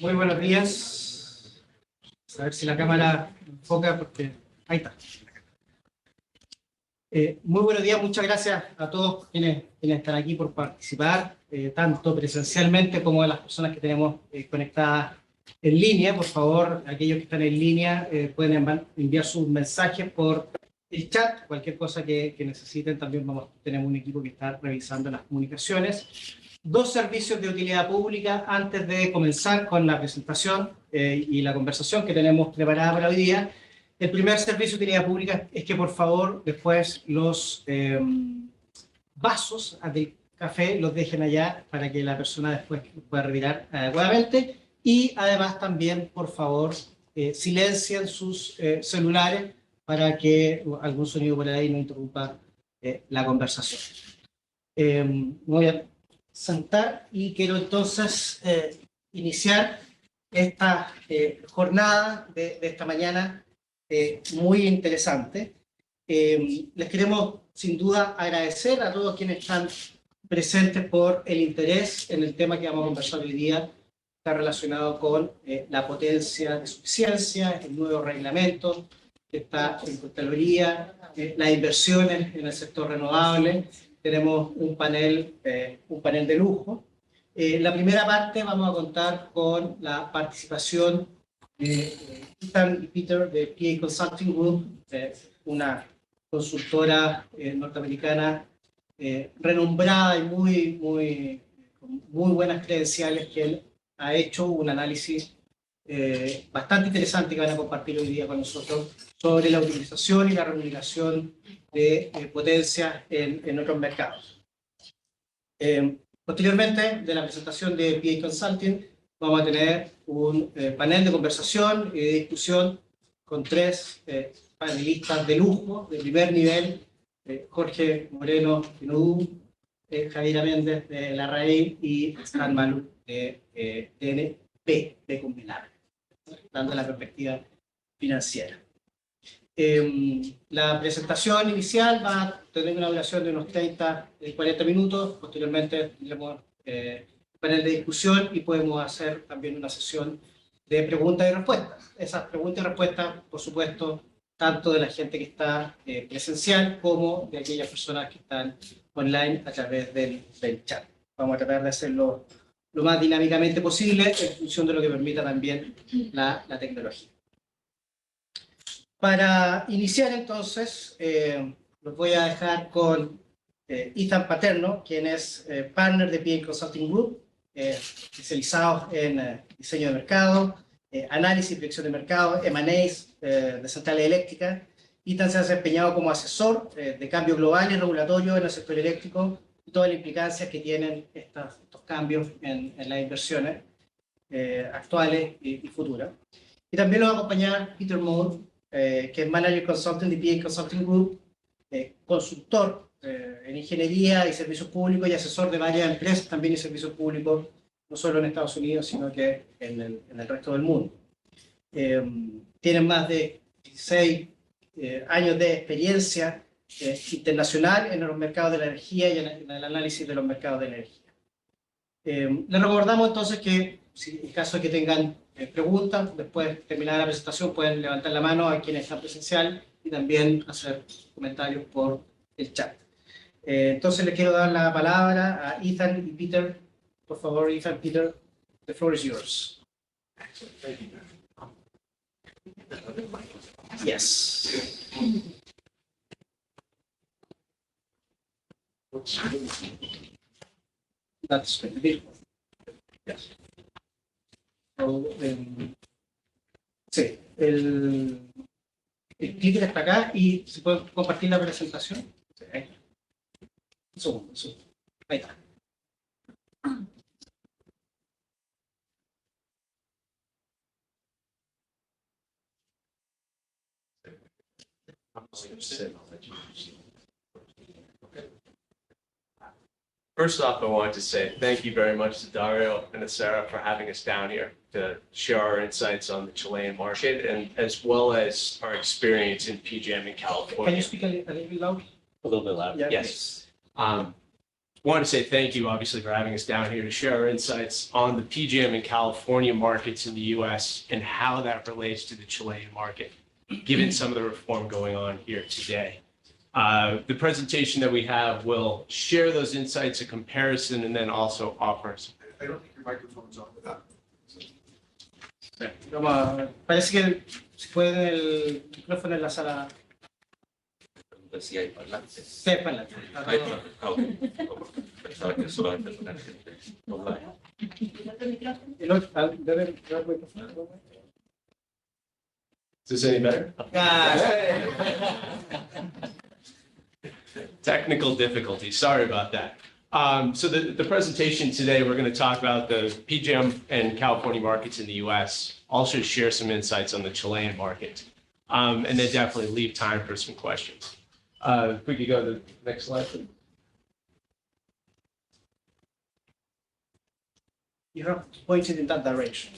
Muy buenos días. A ver si la cámara enfoca, porque ahí está. Muy buenos días, muchas gracias a todos quienes están aquí por participar, tanto presencialmente como a las personas que tenemos conectadas en línea. Por favor, aquellos que están en línea pueden enviar sus mensajes por el chat, cualquier cosa que necesiten. También tenemos un equipo que está revisando las comunicaciones. Dos servicios de utilidad pública antes de comenzar con la presentación y la conversación que tenemos preparada para hoy día. El primer servicio de utilidad pública es que, por favor, después los vasos del café los dejen allá para que la persona después pueda retirar adecuadamente. Y además también, por favor, silencien sus celulares para que algún sonido por ahí no interrumpa la conversación. Voy a sentar y quiero entonces iniciar esta jornada de esta mañana muy interesante. Les queremos sin duda agradecer a todos quienes están presentes por el interés en el tema que vamos a conversar hoy día. Está relacionado con la potencia de suficiencia, el nuevo reglamento que está en Contraloría, las inversiones en el sector renovable. Tenemos un panel de lujo. La primera parte vamos a contar con la participación de Ethan y Peter de PA Consulting Group, una consultora norteamericana renombrada y con muy buenas credenciales, que él ha hecho un análisis bastante interesante que van a compartir hoy día con nosotros sobre la utilización y la remuneración de potencia en otros mercados. Posteriormente, de la presentación de PA Consulting, vamos a tener un panel de conversación y de discusión con tres panelistas de lujo, de primer nivel: Jorge Moreno Pinodú, Javiera Méndez de Larraín y Stan Maluk de TNP de Combinable, dando la perspectiva financiera. La presentación inicial va a tener una duración de unos 30-40 minutos. Posteriormente tendremos panel de discusión y podemos hacer también una sesión de preguntas y respuestas. Esas preguntas y respuestas, por supuesto, tanto de la gente que está presencial como de aquellas personas que están online a través del chat. Vamos a tratar de hacerlo lo más dinámicamente posible en función de lo que permita también la tecnología. Para iniciar entonces, los voy a dejar con Ethan Paterno, quien es partner de PA Consulting Group, especializado en diseño de mercado, análisis y proyección de mercado, M&As de centrales eléctricas. Ethan se ha desempeñado como asesor de cambio global y regulatorio en el sector eléctrico y todas las implicancias que tienen estos cambios en las inversiones actuales y futuras. Y también lo va a acompañar Peter Moore, que es Manager Consultant de PA Consulting Group, consultor en ingeniería y servicios públicos y asesor de varias empresas también y servicios públicos, no solo en Estados Unidos, sino que en el resto del mundo. Tienen más de 16 años de experiencia internacional en los mercados de la energía y en el análisis de los mercados de energía. Les recordamos entonces que, si en caso de que tengan preguntas, después de terminar la presentación, pueden levantar la mano a quienes están presencial y también hacer comentarios por el chat. Entonces les quiero dar la palabra a Ethan y Peter. Por favor, Ethan, Peter, the floor is yours. Yes. That's beautiful. Yes. So, sí, el clicker está acá y se puede compartir la presentación. Sí, ahí está. Un segundo. Ahí está. First off, I wanted to say thank you very much to Dario and to Sarah for having us down here to share our insights on the Chilean market and as well as our experience in PJM in Can you California. speak a little bit loud? A little bit louder. Yeah, Yes. want to say thank you, obviously, for having us down here to share our insights on the PJM and California markets in the U.S. and how that relates to the Chilean market, given some of the reform going on here today. The presentation that we have will share those insights, a comparison, and then also offer some. I don't think your microphone's on. Parece que si puede el micrófono en la sala. Si hay parlantes. Sí, parlante. Hay parlantes. Ah, ok. Pensaba que solamente poner gente online. El otro, debe el micrófono. Is this any better? Technical difficulties. Sorry about that. So the presentation today, we're going to talk about the PJM and California markets in the U.S., also share some insights on the Chilean market, and then definitely leave time for some questions. If we could go to the next slide, please. You have pointed in that direction.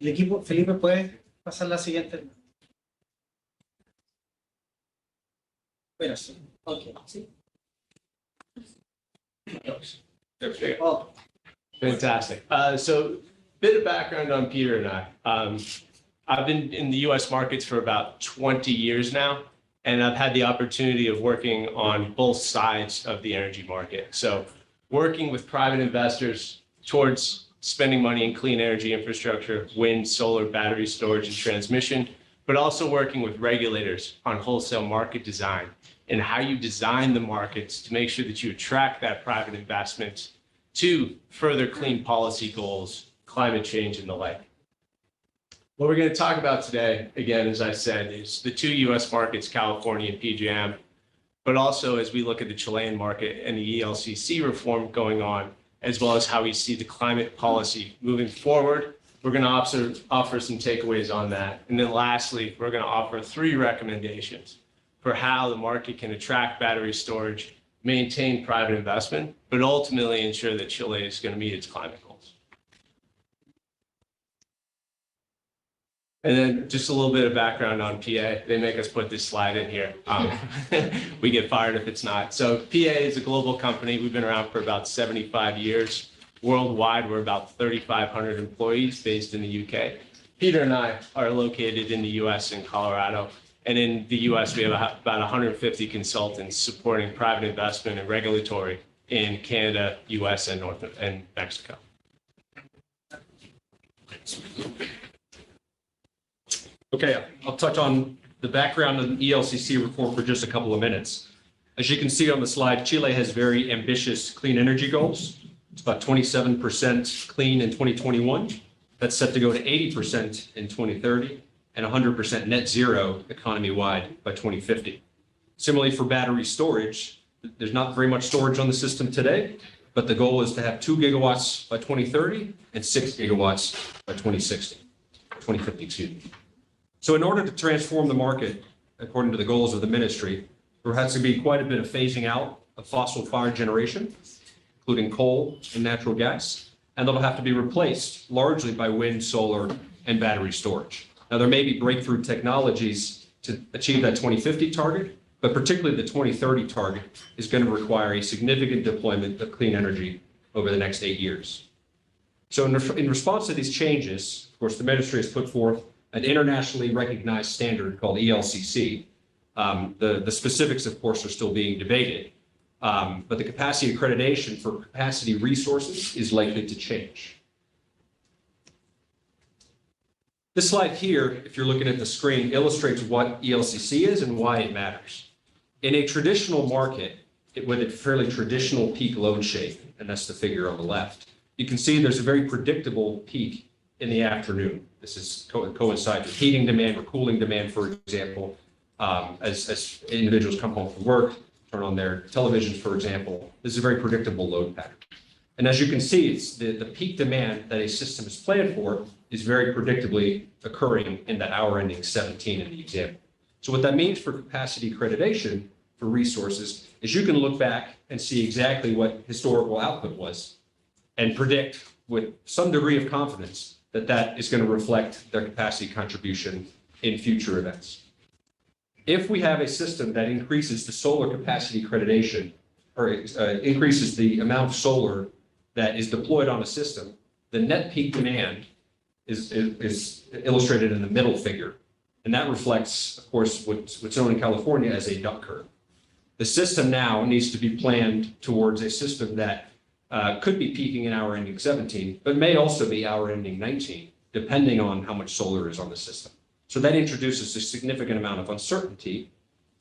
El equipo, Felipe, ¿puede pasar la siguiente? Espera, sí. Ok, sí. Oh, Fantastic. So bit of background on Peter and I. I've been in the U.S. markets for about 20 years now, and I've had the opportunity of working on both sides of the energy market. So working with private investors towards spending money in clean energy infrastructure, wind, solar, battery storage, and transmission, but also working with regulators on wholesale market design and how you design the markets to make sure that you attract that private investment to further clean policy goals, climate change, and the like. What we're going to talk about today, again, as I said, is the two U.S. markets, California and PJM, but also as we look at the Chilean market and the ELCC reform going on, as well as how we see the climate policy moving forward. We're going to offer some takeaways on that. And then lastly, we're going to offer 3 recommendations for how the market can attract battery storage, maintain private investment, but ultimately ensure that Chile is going to meet its climate goals. And then just a little bit of background on PA. They make us put this slide in here. We get fired if it's not. So PA is a global company. We've been around for about 75 years. Worldwide, we're about 3,500 employees based in the UK. Peter and I are located in the US and Colorado. And in the US, we have about 150 consultants supporting private investment and regulatory in Canada, US, and Mexico. Okay, I'll touch on the background of the ELCC reform for just a couple of minutes. As you can see on the slide, Chile has very ambitious clean energy goals. It's about 27% clean in 2021. That's set to go to 80% in 2030 and 100% net zero economy-wide by 2050. Similarly, for battery storage, there's not very much storage on the system today, but the goal is to have 2 gigawatts by 2030 and 6 gigawatts by 2050, excuse me. So in order to transform the market, according to the goals of the ministry, there has to be quite a bit of phasing out of fossil-fired generation, including coal and natural gas, and that'll have to be replaced largely by wind, solar, and battery storage. Now, there may be breakthrough technologies to achieve that 2050 target, but particularly the 2030 target is going to require a significant deployment of clean energy over the next 8 years. So in response to these changes, of course, the ministry has put forth an internationally recognized standard called ELCC. The specifics, of course, are still being debated, but the capacity accreditation for capacity resources is likely to change. This slide here, if you're looking at the screen, illustrates what ELCC is and why it matters. In a traditional market, with a fairly traditional peak load shape, and that's the figure on the left, you can see there's a very predictable peak in the afternoon. This is coincides with heating demand or cooling demand, for example, as individuals come home from work, turn on their televisions, for example. This is a very predictable load pattern. And as you can see, it's the peak demand that a system is planned for is very predictably occurring in that hour ending 17 in the example. So what that means for capacity accreditation for resources is you can look back and see exactly what historical output was and predict with some degree of confidence that that is going to reflect their capacity contribution in future events. If we have a system that increases the solar capacity accreditation or increases the amount of solar that is deployed on a system, the net peak demand is illustrated in the middle figure. And that reflects, of course, what's known in California as a duck curve. The system now needs to be planned towards a system that could be peaking in hour ending 17, but may also be hour ending 19, depending on how much solar is on the system. So that introduces a significant amount of uncertainty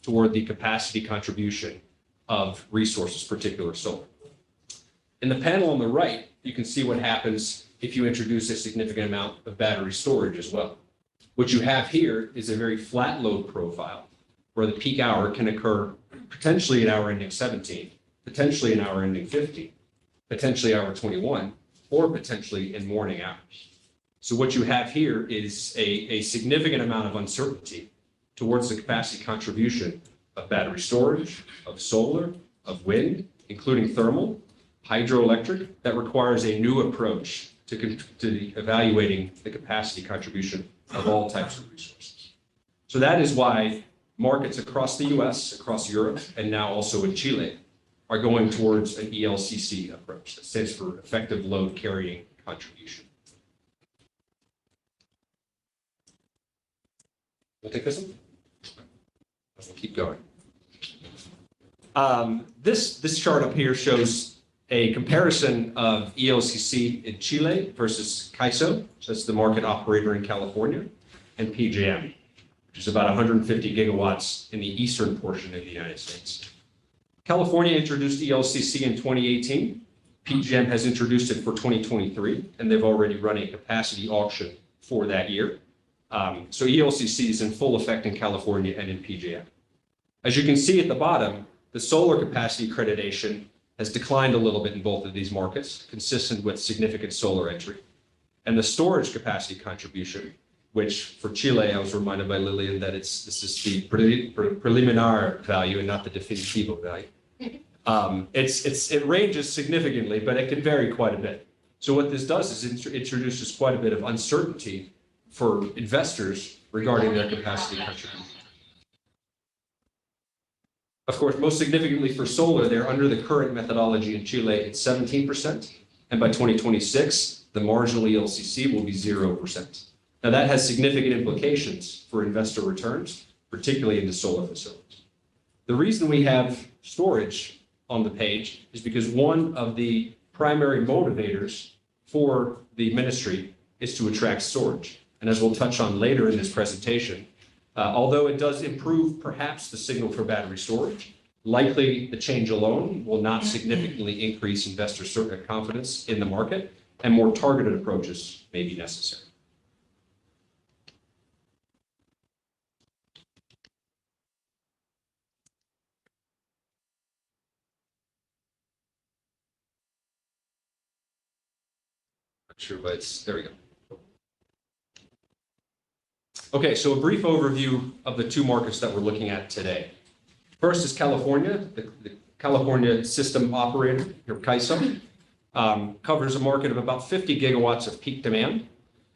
toward the capacity contribution of resources, particular solar. In the panel on the right, you can see what happens if you introduce a significant amount of battery storage as well. What you have here is a very flat load profile where the peak hour can occur potentially in hour ending 17, potentially in hour ending 50, potentially hour 21, or potentially in morning hours. So what you have here is a significant amount of uncertainty towards the capacity contribution of battery storage, of solar, of wind, including thermal, hydroelectric, that requires a new approach to evaluating the capacity contribution of all types of resources. So that is why markets across the US, across Europe, and now also in Chile are going towards an ELCC approach that stands for effective load carrying contribution. We'll take this one. We'll keep going. This chart up here shows a comparison of ELCC in Chile versus CAISO, that's the market operator in California, and PJM, which is about 150 gigawatts in the eastern portion of the United States. California introduced ELCC in 2018. PJM has introduced it for 2023, and they've already run a capacity auction for that year. So ELCC is in full effect in California and in PJM. As you can see at the bottom, the solar capacity accreditation has declined a little bit in both of these markets, consistent with significant solar entry. And the storage capacity contribution, which for Chile, I was reminded by Lillian that this is the preliminar value and not the definitivo value. It ranges significantly, but it can vary quite a bit. So what this does is it introduces quite a bit of uncertainty for investors regarding their capacity contribution. Of course, most significantly for solar, they're under the current methodology in Chile, it's 17%. And by 2026, the marginal ELCC will be 0%. Now that has significant implications for investor returns, particularly into solar facilities. The reason we have storage on the page is because one of the primary motivators for the ministry is to attract storage. And as we'll touch on later in this presentation, although it does improve perhaps the signal for battery storage, likely the change alone will not significantly increase investor confidence in the market, and more targeted approaches may be necessary. Not sure, but there we go. Okay, so a brief overview of the two markets that we're looking at today. First is California. The California system operator, here CAISO, covers a market of about 50 gigawatts of peak demand.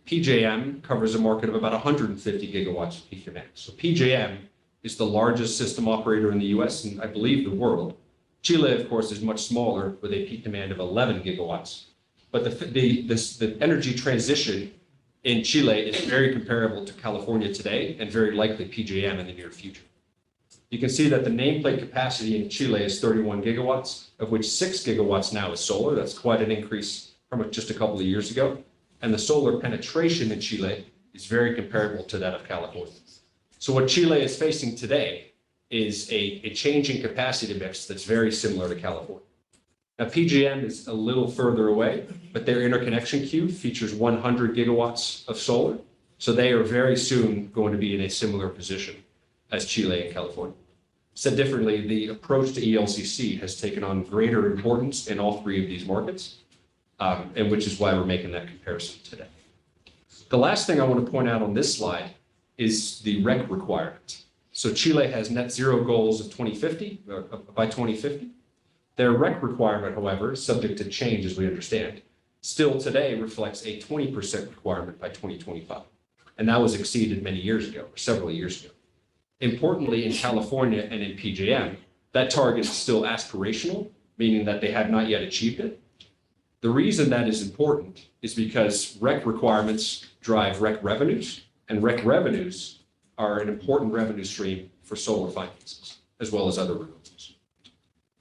PJM covers a market of about 150 gigawatts of peak demand. So PJM is the largest system operator in the US and I believe the world. Chile, of course, is much smaller with a peak demand of 11 gigawatts. But the energy transition in Chile is very comparable to California today and very likely PJM in the near future. You can see that the nameplate capacity in Chile is 31 gigawatts, of which 6 gigawatts now is solar. That's quite an increase from just a couple of years ago. And the solar penetration in Chile is very comparable to that of California. So what Chile is facing today is a changing capacity mix that's very similar to California. Now, PJM is a little further away, but their interconnection queue features 100 gigawatts of solar. So they are very soon going to be in a similar position as Chile and California. Said differently, the approach to ELCC has taken on greater importance in all three of these markets, and which is why we're making that comparison today. The last thing I want to point out on this slide is the REC requirement. So Chile has net zero goals of 2050, by 2050. Their REC requirement, however, subject to change as we understand, still today reflects a 20% requirement by 2025. And that was exceeded many years ago, or several years ago. Importantly, in California and in PJM, that target is still aspirational, meaning that they have not yet achieved it. The reason that is important is because REC requirements drive REC revenues, and REC revenues are an important revenue stream for solar finances, as well as other renewables.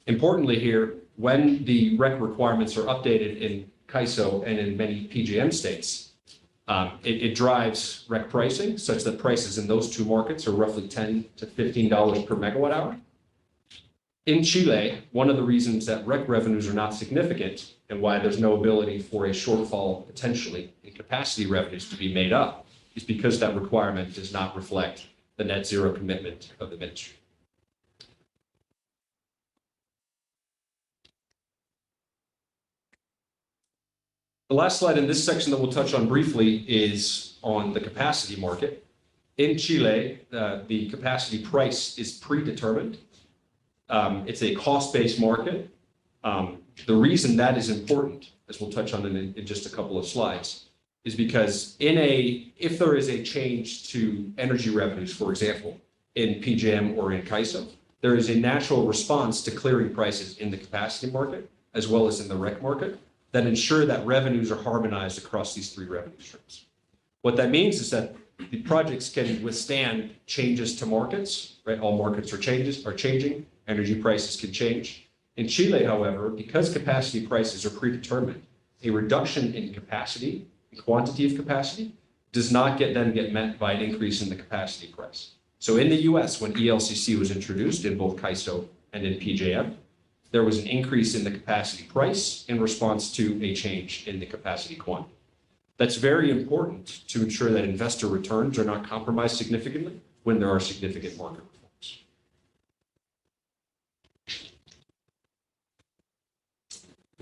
Importantly here, when the REC requirements are updated in CAISO and in many PJM states, it drives REC pricing such that prices in those two markets are roughly $10 to $15 per megawatt hour. In Chile, one of the reasons that REC revenues are not significant and why there's no ability for a shortfall potentially in capacity revenues to be made up is because that requirement does not reflect the net zero commitment of the ministry. The last slide in this section that we'll touch on briefly is on the capacity market. In Chile, the capacity price is predetermined. It's a cost-based market. The reason that is important, as we'll touch on in just a couple of slides, is because if there is a change to energy revenues, for example, in PJM or in CAISO, there is a natural response to clearing prices in the capacity market, as well as in the REC market, that ensure that revenues are harmonized across these three revenue streams. What that means is that the projects can withstand changes to markets, right? All markets are changing, energy prices can change. In Chile, however, because capacity prices are predetermined, a reduction in capacity, in quantity of capacity, does not then get met by an increase in the capacity price. So in the US, when ELCC was introduced in both CAISO and in PJM, there was an increase in the capacity price in response to a change in the capacity quantity. That's very important to ensure that investor returns are not compromised significantly when there are significant market reforms.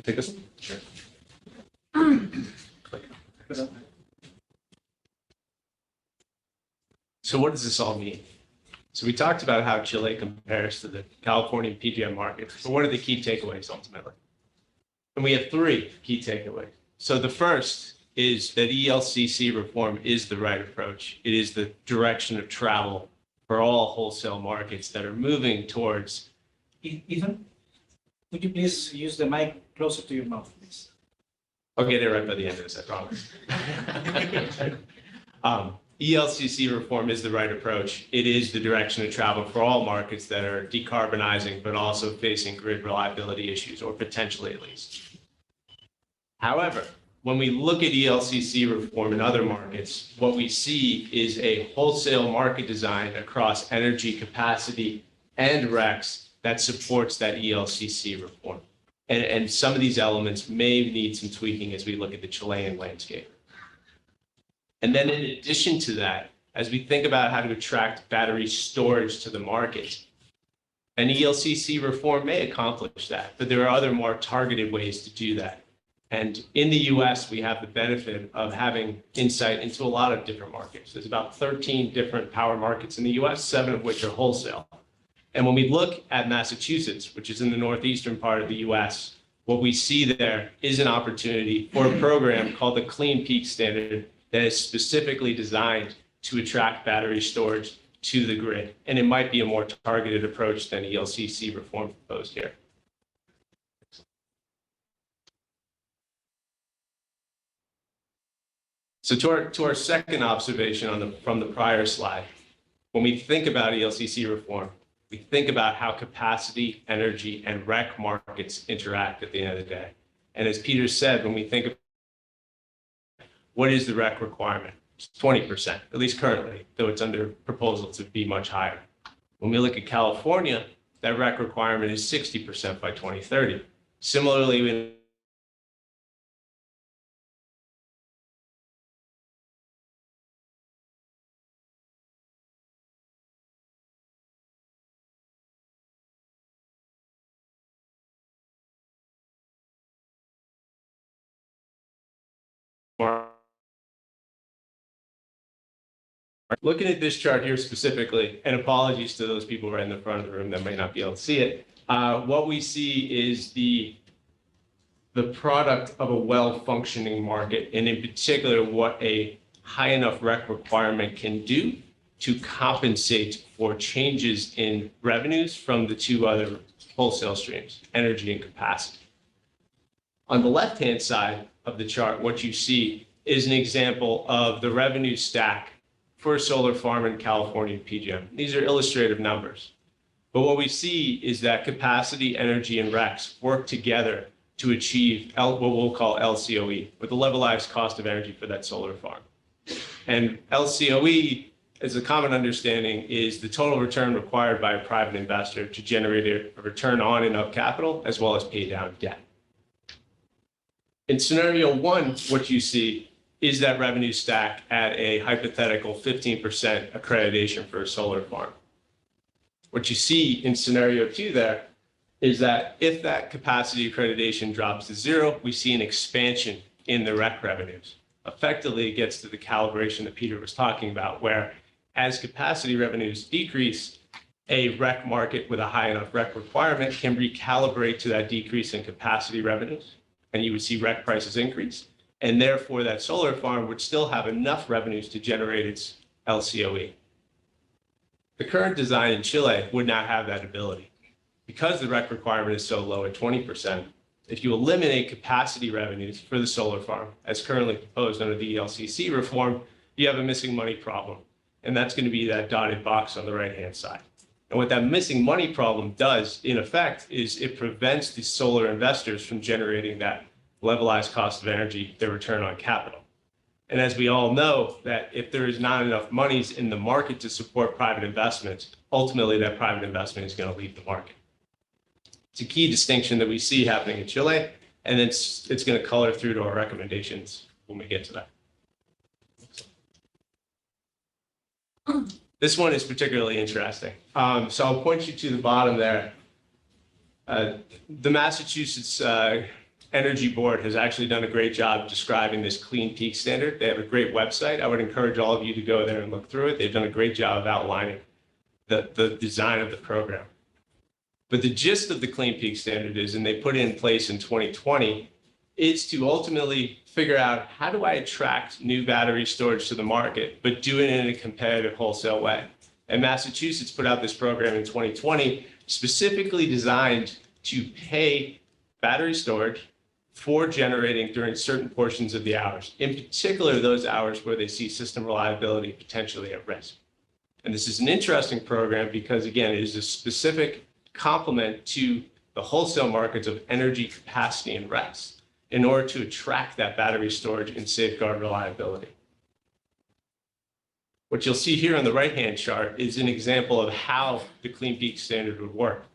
Take this one? Sure. So what does this all mean? So we talked about how Chile compares to the California and PJM markets. But what are the key takeaways ultimately? And we have three key takeaways. So the first is that ELCC reform is the right approach. It is the direction of travel for all wholesale markets that are moving towards. Ethan, would you please use the mic closer to your mouth, please? I'll get it right by the end of this, I promise. ELCC reform is the right approach. It is the direction of travel for all markets that are decarbonizing, but also facing grid reliability issues, or potentially at least. However, when we look at ELCC reform in other markets, what we see is a wholesale market design across energy capacity and RECs that supports that ELCC reform. And some of these elements may need some tweaking as we look at the Chilean landscape. And then in addition to that, as we think about how to attract battery storage to the market, an ELCC reform may accomplish that, but there are other more targeted ways to do that. And in the US, we have the benefit of having insight into a lot of different markets. There's about 13 different power markets in the US, 7 of which are wholesale. And when we look at Massachusetts, which is in the northeastern part of the US, what we see there is an opportunity for a program called the Clean Peak Standard that is specifically designed to attract battery storage to the grid. And it might be a more targeted approach than ELCC reform proposed here. So to our second observation from the prior slide, when we think about ELCC reform, we think about how capacity, energy, and REC markets interact at the end of the day. And as Peter said, when we think of what is the REC requirement? It's 20%, at least currently, though it's under proposal to be much higher. When we look at California, that REC requirement is 60% by 2030. Similarly, looking at this chart here specifically, and apologies to those people right in the front of the room that may not be able to see it, what we see is the product of a well-functioning market, and in particular, what a high enough REC requirement can do to compensate for changes in revenues from the two other wholesale streams, energy and capacity. On the left-hand side of the chart, what you see is an example of the revenue stack for a solar farm in California PJM. These are illustrative numbers. But what we see is that capacity, energy, and RECs work together to achieve what we'll call LCOE, or the levelized cost of energy for that solar farm. And LCOE, as a common understanding, is the total return required by a private investor to generate a return on and of capital, as well as pay down debt. In scenario one, what you see is that revenue stack at a hypothetical 15% accreditation for a solar farm. What you see in scenario two there is that if that capacity accreditation drops to zero, we see an expansion in the REC revenues. Effectively, it gets to the calibration that Peter was talking about, where as capacity revenues decrease, a REC market with a high enough REC requirement can recalibrate to that decrease in capacity revenues, and you would see REC prices increase. And therefore, that solar farm would still have enough revenues to generate its LCOE. The current design in Chile would not have that ability. Because the REC requirement is so low at 20%, if you eliminate capacity revenues for the solar farm, as currently proposed under the ELCC reform, you have a missing money problem. And that's going to be that dotted box on the right-hand side. And what that missing money problem does, in effect, is it prevents the solar investors from generating that levelized cost of energy, their return on capital. And as we all know, that if there is not enough monies in the market to support private investments, ultimately that private investment is going to leave the market. It's a key distinction that we see happening in Chile, and it's going to color through to our recommendations when we get to that. This one is particularly interesting. So I'll point you to the bottom there. The Massachusetts Energy Board has actually done a great job describing this Clean Peak standard. They have a great website. I would encourage all of you to go there and look through it. They've done a great job of outlining the design of the program. But the gist of the Clean Peak standard is, and they put it in place in 2020, is to ultimately figure out how do I attract new battery storage to the market, but do it in a competitive wholesale way. And Massachusetts put out this program in 2020, specifically designed to pay battery storage for generating during certain portions of the hours, in particular those hours where they see system reliability potentially at risk. And this is an interesting program because, again, it is a specific complement to the wholesale markets of energy capacity and RECs in order to attract that battery storage and safeguard reliability. What you'll see here on the right-hand chart is an example of how the Clean Peak standard would work.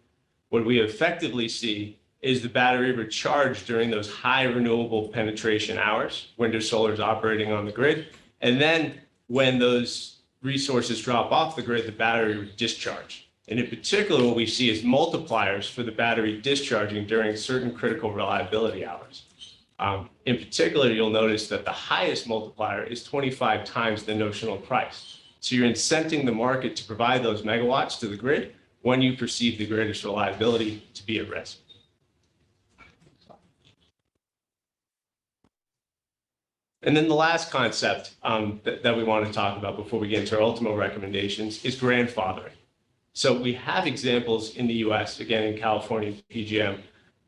What we effectively see is the battery recharged during those high renewable penetration hours when there's solar is operating on the grid. And then when those resources drop off the grid, the battery would discharge. And in particular, what we see is multipliers for the battery discharging during certain critical reliability hours. In particular, you'll notice that the highest multiplier is 25 times the notional price. So you're incenting the market to provide those megawatts to the grid when you perceive the greatest reliability to be at risk. And then the last concept that we want to talk about before we get into our ultimate recommendations is grandfathering. So we have examples in the US, again in California PJM,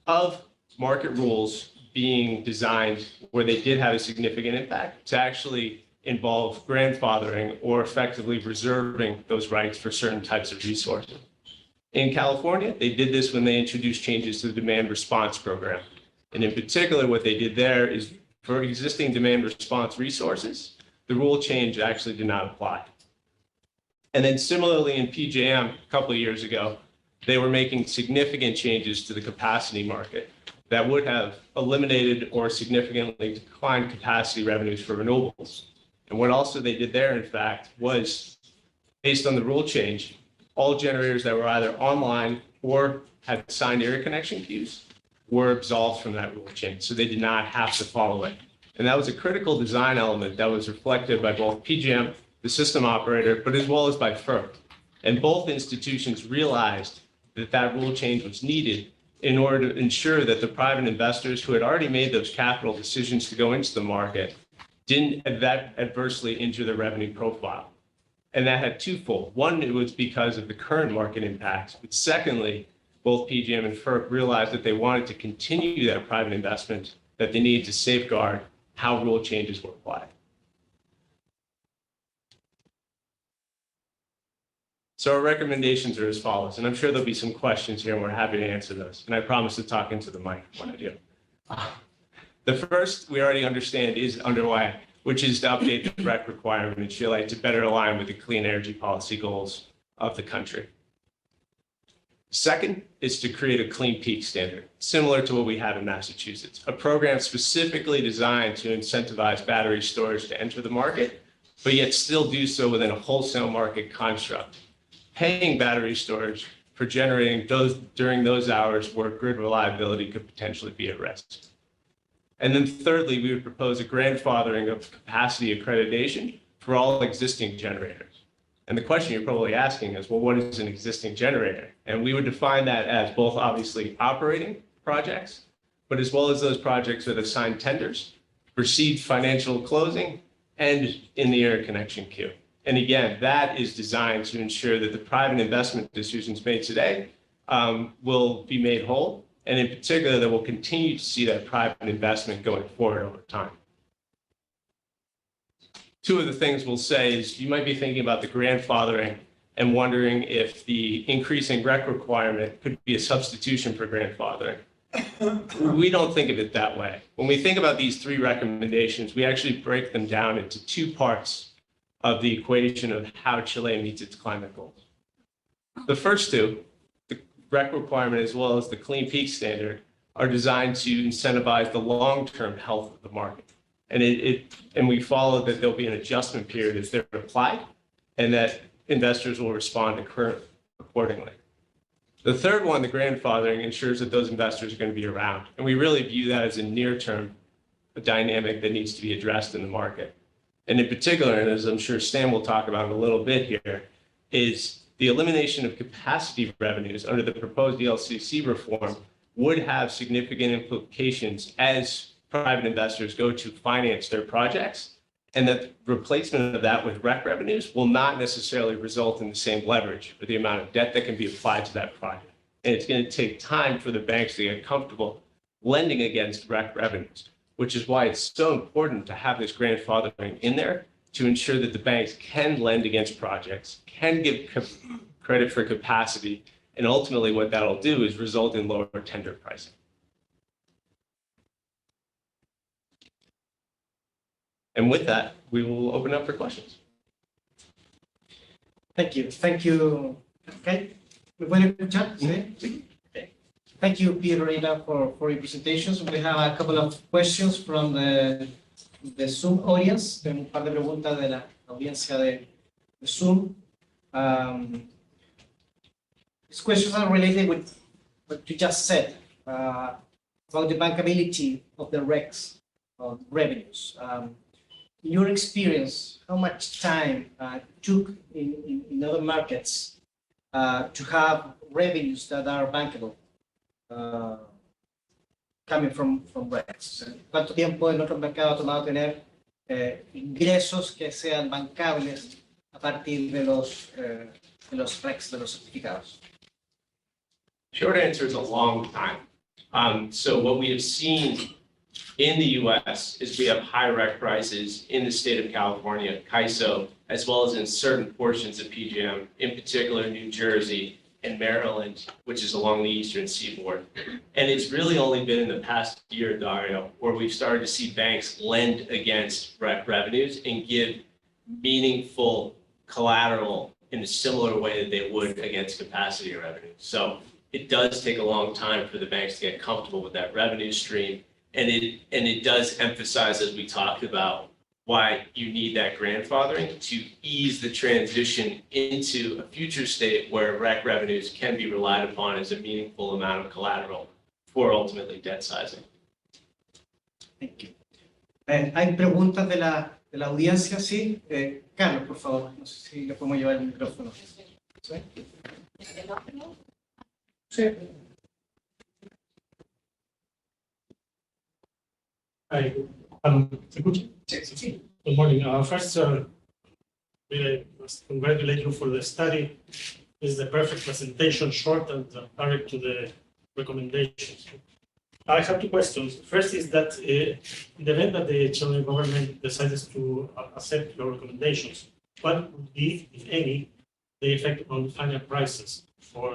of market rules being designed where they did have a significant impact to actually involve grandfathering or effectively reserving those rights for certain types of resources. In California, they did this when they introduced changes to the demand response program. And in particular, what they did there is for existing demand response resources, the rule change actually did not apply. And then similarly in PJM a couple of years ago, they were making significant changes to the capacity market that would have eliminated or significantly declined capacity revenues for renewables. And what also they did there, in fact, was based on the rule change, all generators that were either online or had signed area connection queues were absolved from that rule change. So they did not have to follow it. And that was a critical design element that was reflected by both PJM, the system operator, but as well as by FERC. And both institutions realized that that rule change was needed in order to ensure that the private investors who had already made those capital decisions to go into the market didn't adversely injure the revenue profile. And that had twofold. One, it was because of the current market impacts. But secondly, both PJM and FERC realized that they wanted to continue that private investment, that they needed to safeguard how rule changes were applied. So our recommendations are as follows, and I'm sure there'll be some questions here, and we're happy to answer those. And I promise to talk into the mic when I do. The first, we already understand, is underway, which is to update the REC requirement in Chile to better align with the clean energy policy goals of the country. Second is to create a clean peak standard, similar to what we have in Massachusetts, a program specifically designed to incentivize battery storage to enter the market, but yet still do so within a wholesale market construct, paying battery storage for generating those during those hours where grid reliability could potentially be at risk. And then thirdly, we would propose a grandfathering of capacity accreditation for all existing generators. And the question you're probably asking is, well, what is an existing generator? And we would define that as both obviously operating projects, but as well as those projects that have signed tenders, received financial closing, and in the interconnection queue. And again, that is designed to ensure that the private investment decisions made today will be made whole. And in particular, that we'll continue to see that private investment going forward over time. Two of the things we'll say is you might be thinking about the grandfathering and wondering if the increasing REC requirement could be a substitution for grandfathering. We don't think of it that way. When we think about these three recommendations, we actually break them down into two parts of the equation of how Chile meets its climate goals. The first two, the REC requirement as well as the clean peak standard, are designed to incentivize the long-term health of the market. And we follow that there'll be an adjustment period as they're applied, and that investors will respond to current accordingly. The third one, the grandfathering, ensures that those investors are going to be around. And we really view that as a near-term dynamic that needs to be addressed in the market. And in particular, and as I'm sure Stan will talk about in a little bit here, is the elimination of capacity revenues under the proposed ELCC reform would have significant implications as private investors go to finance their projects, and that replacement of that with REC revenues will not necessarily result in the same leverage or the amount of debt that can be applied to that project. And it's going to take time for the banks to get comfortable lending against REC revenues, which is why it's so important to have this grandfathering in there to ensure that the banks can lend against projects, can give credit for capacity, and ultimately what that'll do is result in lower tender pricing. And with that, we will open up for questions. Thank you. Thank you. Okay. ¿Me pueden escuchar? Sí. Okay. Thank you, Peter Reina, for your presentations. We have a couple of questions from the Zoom audience. Tengo un par de preguntas de la audiencia de Zoom. These questions are related with what you just said about the bankability of the RECs revenues. In your experience, how much time took in other markets to have revenues that are bankable coming from RECs? ¿Cuánto tiempo en otros mercados ha tomado tener ingresos que sean bancables a partir de los RECs, de los certificados? Short answer is a long time. So what we have seen in the US is we have high REC prices in the state of California, CAISO, as well as in certain portions of PJM, in particular New Jersey and Maryland, which is along the eastern seaboard. And it's really only been in the past year, Dario, where we've started to see banks lend against REC revenues and give meaningful collateral in a similar way that they would against capacity revenue. So it does take a long time for the banks to get comfortable with that revenue stream. And it does emphasize, as we talked about, why you need that grandfathering to ease the transition into a future state where REC revenues can be relied upon as a meaningful amount of collateral for ultimately debt sizing. Thank you. Hay preguntas de la audiencia, sí. Carlos, por favor, no sé si le podemos llevar el micrófono. ¿Sí? Sí. Hi, ¿se escucha? Sí. Good morning. First, really must congratulate you for the study. This is the perfect presentation, short and direct to the recommendations. I have two questions. First is that in the event that the Chilean government decides to accept your recommendations, what would be, if any, the effect on final prices for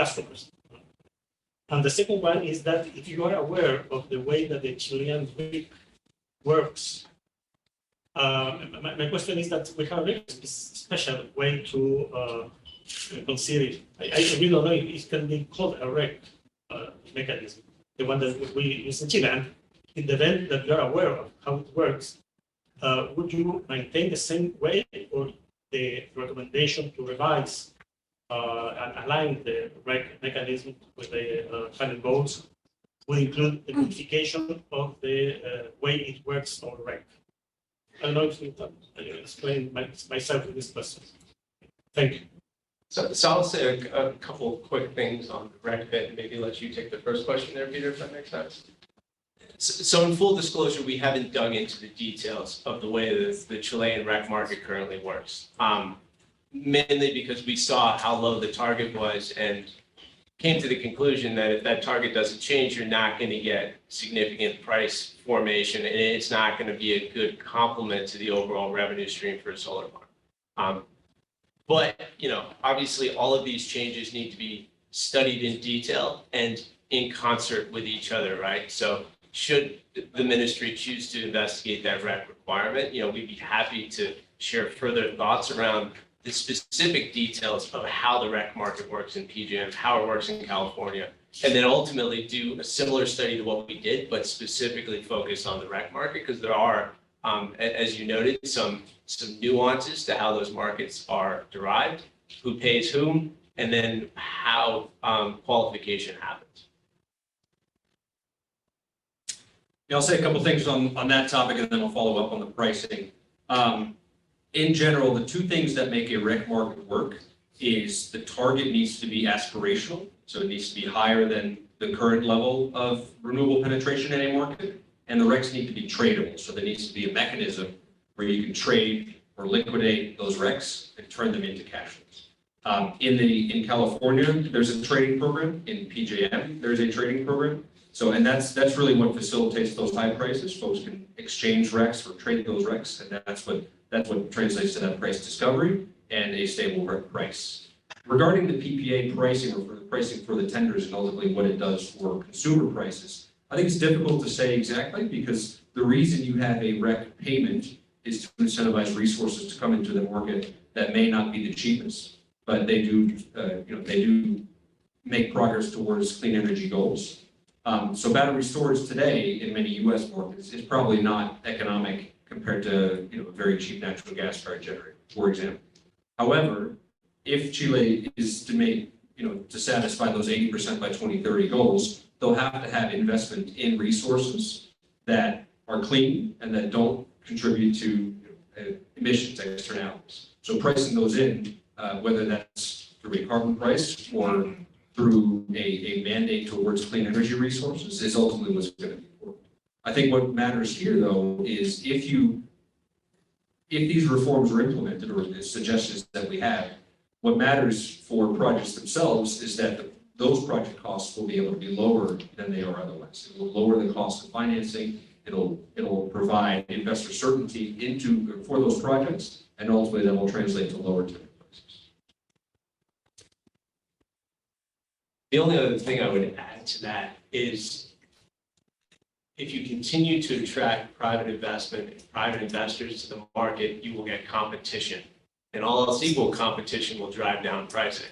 customers? And the second one is that if you are aware of the way that the Chilean RIC works, my question is that we have a very special way to consider it. I really don't know if it can be called a REC mechanism, the one that we use in Chile. And in the event that you're aware of how it works, would you maintain the same way, or the recommendation to revise and align the REC mechanism with the final goals will include the modification of the way it works on REC? I don't know if I explain myself with this question. Thank you. So I'll say a couple quick things on the REC bit, and maybe let you take the first question there, Peter, if that makes sense. So in full disclosure, we haven't dug into the details of the way the Chilean REC market currently works. Mainly because we saw how low the target was and came to the conclusion that if that target doesn't change, you're not going to get significant price formation, and it's not going to be a good complement to the overall revenue stream for a solar farm. But, obviously all of these changes need to be studied in detail and in concert with each other, right? So should the ministry choose to investigate that REC requirement, we'd be happy to share further thoughts around the specific details of how the REC market works in PJM, how it works in California, and then ultimately do a similar study to what we did, but specifically focus on the REC market, because there are, as you noted, some nuances to how those markets are derived, who pays whom, and then how qualification happens. Yeah, I'll say a couple things on that topic, and then I'll follow up on the pricing. In general, the two things that make a REC market work is the target needs to be aspirational, so it needs to be higher than the current level of renewable penetration in a market, and the RECs need to be tradable, so there needs to be a mechanism where you can trade or liquidate those RECs and turn them into cash flows. In California, there's a trading program. In PJM, there's a trading program. So, and that's really what facilitates those high prices. Folks can exchange RECs or trade those RECs, and that's what translates to that price discovery and a stable REC price. Regarding the PPA pricing, or for the pricing for the tenders, and ultimately what it does for consumer prices, I think it's difficult to say exactly, because the reason you have a REC payment is to incentivize resources to come into the market that may not be the cheapest, but they do make progress towards clean energy goals. So battery storage today in many U.S. markets is probably not economic compared to a very cheap natural gas-fired generator, for example. However, if Chile is to make to satisfy those 80% by 2030 goals, they'll have to have investment in resources that are clean and that don't contribute to emissions externalities. So pricing those in, whether that's through a carbon price or through a mandate towards clean energy resources, is ultimately what's going to be important. I think what matters here, though, is if these reforms are implemented, or the suggestions that we have, what matters for projects themselves is that those project costs will be able to be lower than they are otherwise. It will lower the cost of financing. It'll provide investor certainty for those projects, and ultimately that will translate to lower ticket prices. The only other thing I would add to that is, if you continue to attract private investment and private investors to the market, you will get competition. And all else equal, competition will drive down pricing.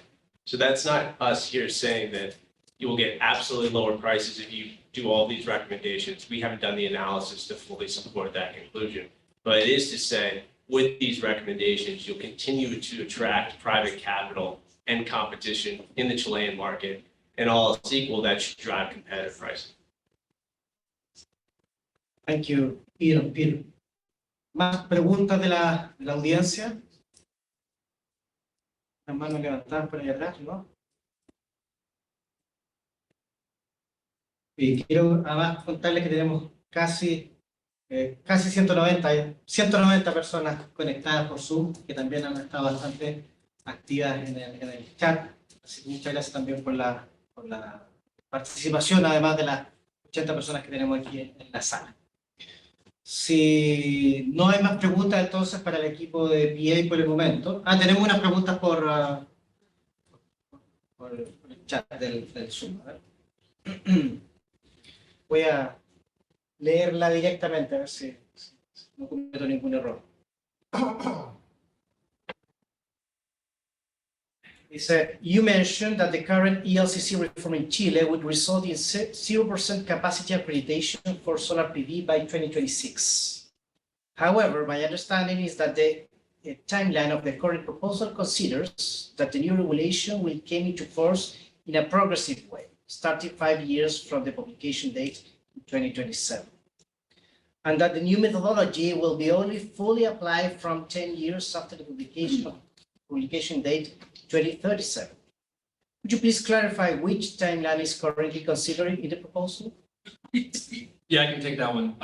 So that's not us here saying that you will get absolutely lower prices if you do all these recommendations. We haven't done the analysis to fully support that conclusion. But it is to say, with these recommendations, you'll continue to attract private capital and competition in the Chilean market, and all else equal, that should drive competitive pricing. Thank you, Peter. ¿Más preguntas de la audiencia? Las manos levantadas por allá atrás, ¿no? Y quiero además contarles que tenemos casi casi 190 personas conectadas por Zoom, que también han estado bastante activas en el chat. Así que muchas gracias también por la participación, además de las 80 personas que tenemos aquí en la sala. Si no hay más preguntas, entonces, para el equipo de PA por el momento. Tenemos unas preguntas por el chat del Zoom. A ver. Voy a leerla directamente, a ver si no cometo ningún error. Dice, you mentioned that the current ELCC reform in Chile would result in 0% capacity accreditation for solar PV by 2026. However, my understanding is that the timeline of the current proposal considers that the new regulation will come into force in a progressive way, starting 5 years from the publication date in 2027. And that the new methodology will be only fully applied from 10 years after the publication date 2037. Could you please clarify which timeline is currently considered in the proposal? Yeah, I can take that one.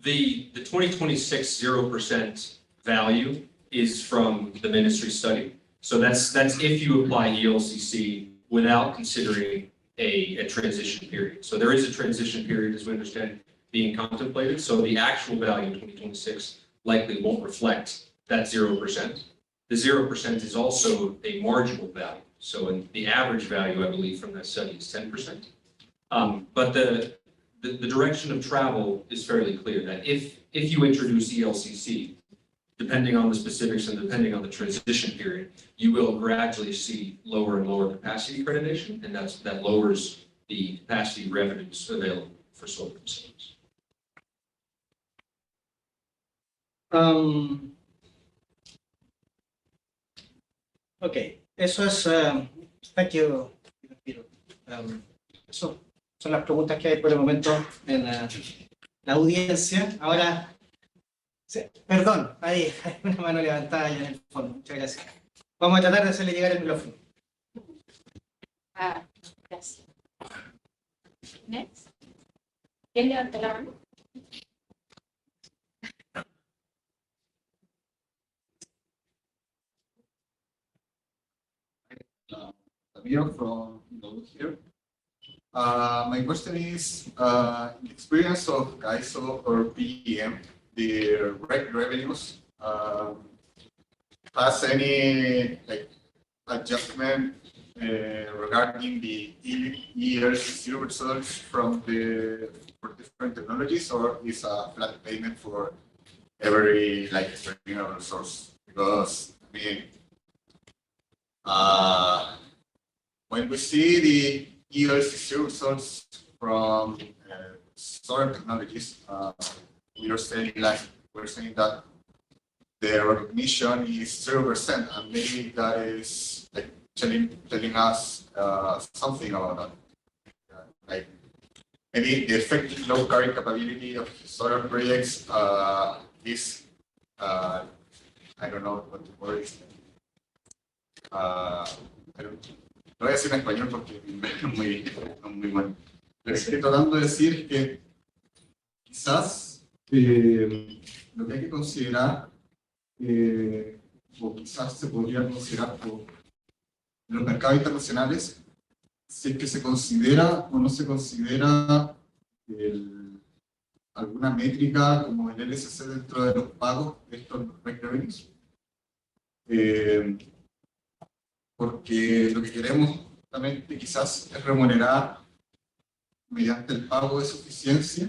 The 2026 0% value is from the ministry study. So that's if you apply ELCC without considering a transition period. So there is a transition period, as we understand, being contemplated. So the actual value in 2026 likely won't reflect that 0%. The 0% is also a marginal value. So in the average value, I believe, from that study is 10%. But the direction of travel is fairly clear that if you introduce ELCC, depending on the specifics and depending on the transition period, you will gradually see lower and lower capacity accreditation, and that lowers the capacity revenues available for solar facilities. Okay, eso es, thank you, Peter. Eso son las preguntas que hay por el momento en la audiencia. Ahora, perdón, hay una mano levantada allá en el fondo. Muchas gracias. Vamos a tratar de hacerle llegar el micrófono. Gracias. Next. ¿Quién levanta la mano? Amir from here. My question is, experience of CAISO or PEM, the revenues, has any adjustment regarding the ELCC results for different technologies, or is a flat payment for every renewable source? Because I mean, when we see the ELCC results from solar technologies, we're saying that the recognition is 0%, and maybe that is telling us something about that. Maybe the effective low carrying capability of solar projects is I don't know what the word is. Lo voy a decir en español porque mi inglés no es muy bueno. Lo que estoy tratando de decir es que quizás lo que hay que considerar, o quizás se podría considerar por los mercados internacionales, si es que se considera o no se considera alguna métrica como el LSC dentro de los pagos de estos revenues. Porque lo que queremos justamente quizás es remunerar mediante el pago de suficiencia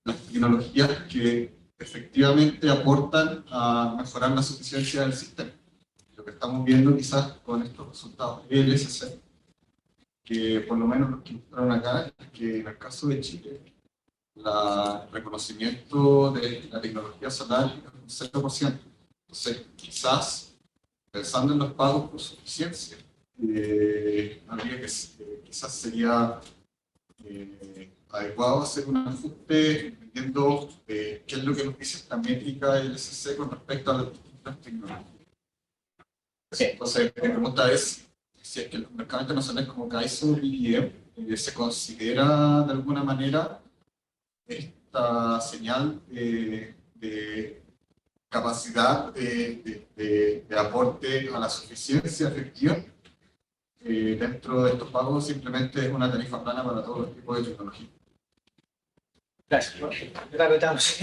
las tecnologías que efectivamente aportan a mejorar la suficiencia del sistema. Lo que estamos viendo quizás con estos resultados de LSC, que por lo menos lo que mostraron acá es que en el caso de Chile, el reconocimiento de la tecnología solar es un 0%. Entonces, quizás pensando en los pagos por suficiencia, habría que quizás sería adecuado hacer un ajuste viendo qué es lo que nos dice esta métrica del LSC con respecto a las distintas tecnologías. Sí. Entonces, mi pregunta es si es que los mercados internacionales como CAISO y PEM se considera de alguna manera esta señal de capacidad de aporte a la suficiencia efectiva. Dentro de estos pagos simplemente es una tarifa plana para todos los tipos de tecnología. Gracias. Repetamos.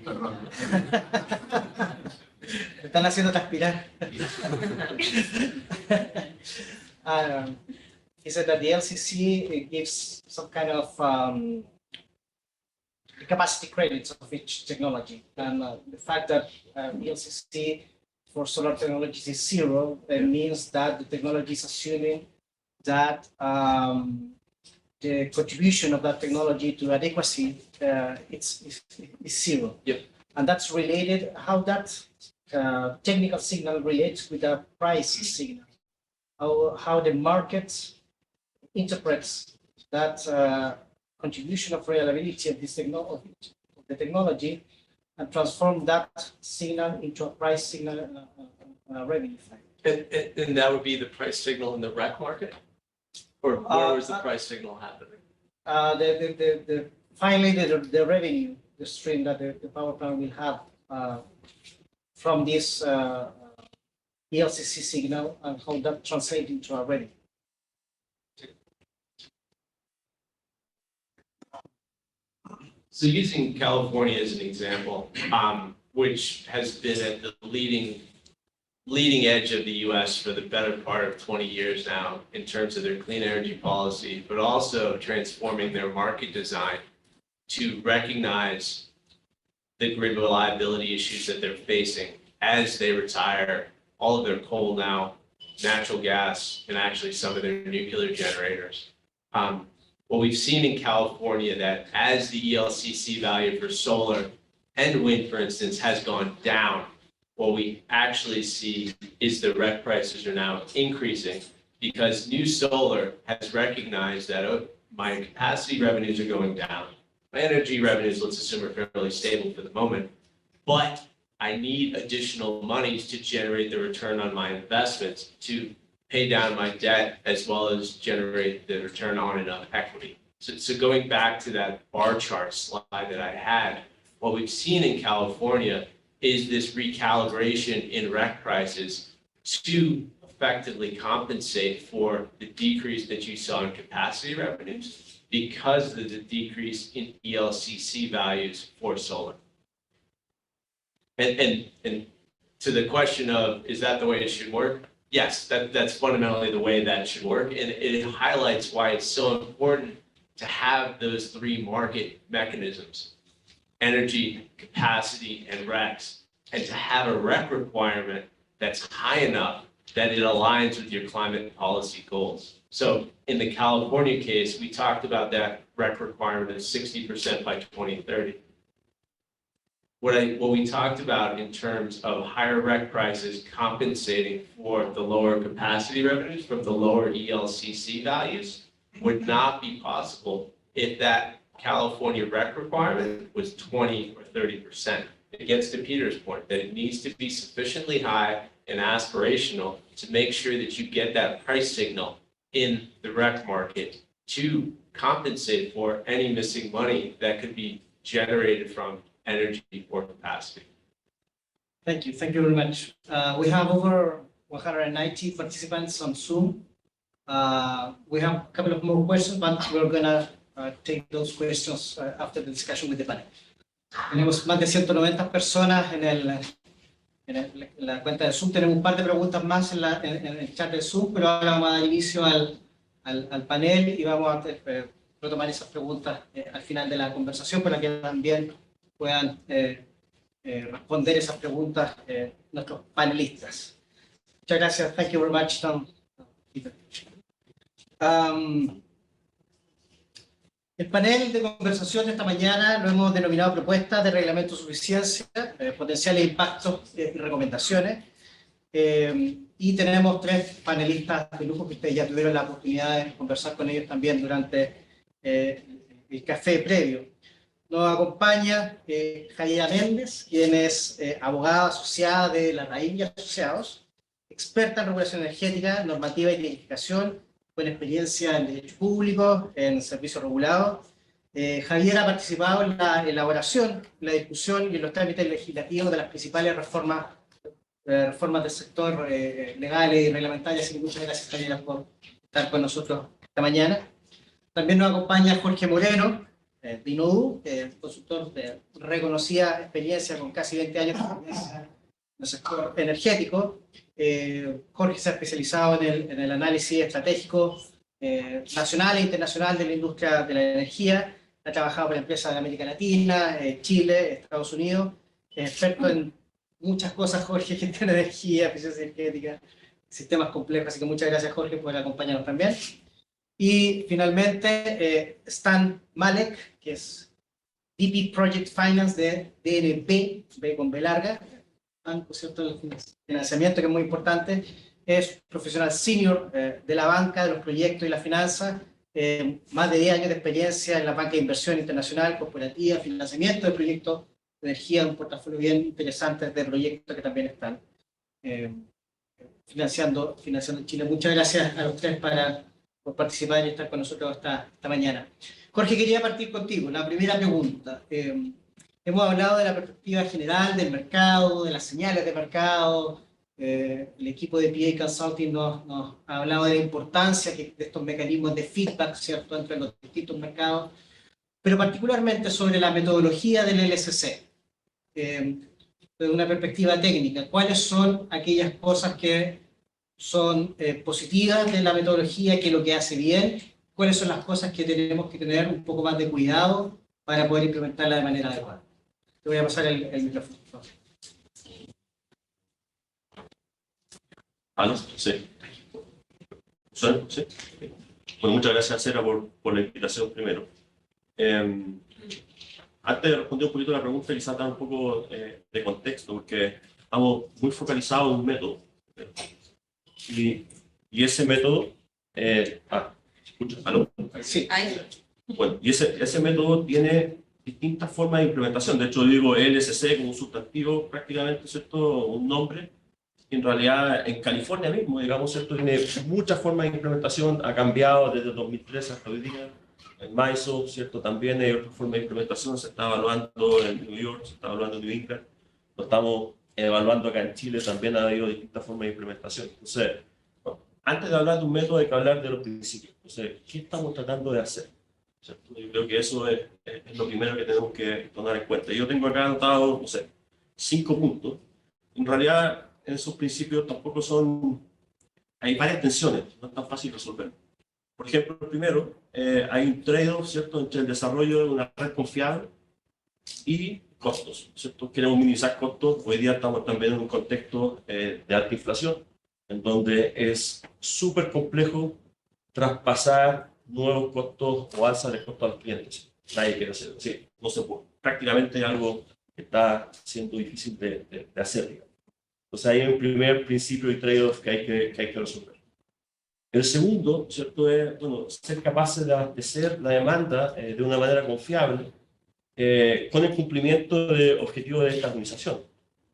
Perdón. Me están haciendo transpirar. He said that the LCC gives some kind of capacity credits of each technology, and the fact that LCC for solar technologies is zero, means that the technology is assuming that the contribution of that technology to adequacy is zero. Yep. And that's related, how that technical signal relates with the price signal, how the market interprets that contribution of reliability of this technology, of the technology, and transform that signal into a price signal and a revenue file. And that would be the price signal in the rec market? Or where was the price signal happening? Finally, the revenue, the stream that the power plant will have from this ELCC signal, and how that translates into a revenue. So using California as an example, which has been at the leading edge of the US for the better part of 20 years now in terms of their clean energy policy, but also transforming their market design to recognize the grid reliability issues that they're facing as they retire all of their coal now, natural gas, and actually some of their nuclear generators. What we've seen in California, that as the ELCC value for solar and wind, for instance, has gone down, what we actually see is the REC prices are now increasing because new solar has recognized that, oh, my capacity revenues are going down. My energy revenues, let's assume, are fairly stable for the moment, but I need additional monies to generate the return on my investments to pay down my debt as well as generate the return on enough equity. So going back to that bar chart slide that I had, what we've seen in California is this recalibration in REC prices to effectively compensate for the decrease that you saw in capacity revenues because of the decrease in ELCC values for solar. And to the question of, is that the way it should work? Yes, that's fundamentally the way that should work. And it highlights why it's so important to have those three market mechanisms: energy, capacity, and RECs, and to have a REC requirement that's high enough that it aligns with your climate policy goals. So in the California case, we talked about that REC requirement of 60% by 2030. What we talked about in terms of higher REC prices compensating for the lower capacity revenues from the lower ELCC values would not be possible if that California REC requirement was 20 or 30%. It gets to Peter's point that it needs to be sufficiently high and aspirational to make sure that you get that price signal in the REC market to compensate for any missing money that could be generated from energy or capacity. Thank you very much. We have over 190 participants on Zoom. We have a couple of more questions, but we're gonna take those questions after the discussion with the panel. Tenemos más de 190 personas en la cuenta de Zoom. Tenemos un par de preguntas más en el chat de Zoom, pero ahora vamos a dar inicio al panel y vamos a retomar esas preguntas al final de la conversación para que también puedan responder esas preguntas nuestros panelistas. Muchas gracias. Thank you very much, Tom. El panel de conversación de esta mañana lo hemos denominado propuestas de reglamento de suficiencia, potenciales impactos y recomendaciones. Y tenemos tres panelistas de lujo que ustedes ya tuvieron la oportunidad de conversar con ellos también durante el café previo. Nos acompaña Javiera Méndez, quien es abogada asociada de La Raíz y Asociados, experta en regulación energética, normativa y planificación, con experiencia en derecho público, en servicios regulados. Javier ha participado en la elaboración, la discusión y en los trámites legislativos de las principales reformas del sector legales y reglamentarias, así que muchas gracias, Javier, por estar con nosotros esta mañana. También nos acompaña Jorge Moreno, de Inodu, consultor de reconocida experiencia con casi 20 años de experiencia en el sector energético. Jorge se ha especializado en el análisis estratégico nacional e internacional de la industria de la energía. Ha trabajado para empresas de América Latina, Chile, Estados Unidos. Experto en muchas cosas, Jorge, gestión de energía, eficiencia energética, sistemas complejos. Así que muchas gracias, Jorge, por acompañarnos también. Y finalmente, Stan Malek, que es VP Project Finance de DNB, B con B larga, banco, ¿cierto?, del financiamiento, que es muy importante. Es profesional senior de la banca, de los proyectos y la finanza, más de 10 años de experiencia en la banca de inversión internacional, corporativa, financiamiento de proyectos de energía, un portafolio bien interesante de proyectos que también están financiando en Chile. Muchas gracias a los tres por participar y estar con nosotros esta mañana. Jorge, quería partir contigo. La primera pregunta. Hemos hablado de la perspectiva general del mercado, de las señales de mercado. El equipo de PA Consulting nos ha hablado de la importancia de estos mecanismos de feedback, ¿cierto?, entre los distintos mercados, pero particularmente sobre la metodología del LSC. Desde una perspectiva técnica, ¿cuáles son aquellas cosas que son positivas de la metodología, que es lo que hace bien? ¿Cuáles son las cosas que tenemos que tener un poco más de cuidado para poder implementarla de manera adecuada? Te voy a pasar el micrófono. ¿Aló? Sí. ¿Suena? Sí. Bueno, muchas gracias, Sera, por la invitación primero. Antes de responder un poquito la pregunta, quizás dar un poco de contexto, porque estamos muy focalizados en un método. Y ese método... ¿escucha? ¿Aló? Sí. Bueno, y ese método tiene distintas formas de implementación. De hecho, digo LSC como un sustantivo, prácticamente, ¿cierto?, un nombre. En realidad, en California mismo, digamos, ¿cierto?, tiene muchas formas de implementación, ha cambiado desde 2013 hasta hoy día. En MISO, ¿cierto?, también hay otras formas de implementación, se está evaluando en New York, se está evaluando en New England, lo estamos evaluando acá en Chile, también ha habido distintas formas de implementación. Entonces, bueno, antes de hablar de un método hay que hablar de los principios. Entonces, ¿qué estamos tratando de hacer? ¿Cierto? Yo creo que eso es lo primero que tenemos que tomar en cuenta. Yo tengo acá anotado, no sé, 5 puntos. En realidad, esos principios tampoco son... Hay varias tensiones, no es tan fácil resolver. Por ejemplo, primero, hay un trade-off, ¿cierto?, entre el desarrollo de una red confiable y costos, ¿cierto? Queremos minimizar costos. Hoy día estamos también en un contexto de alta inflación, en donde es súper complejo traspasar nuevos costos o alzas de costos a los clientes. Nadie quiere hacerlo. Sí, no se puede. Prácticamente es algo que está siendo difícil de hacer, digamos. Entonces, ahí hay un primer principio y trade-off que hay que resolver. El segundo, ¿cierto?, es, bueno, ser capaces de abastecer la demanda de una manera confiable con el cumplimiento de objetivos de descarbonización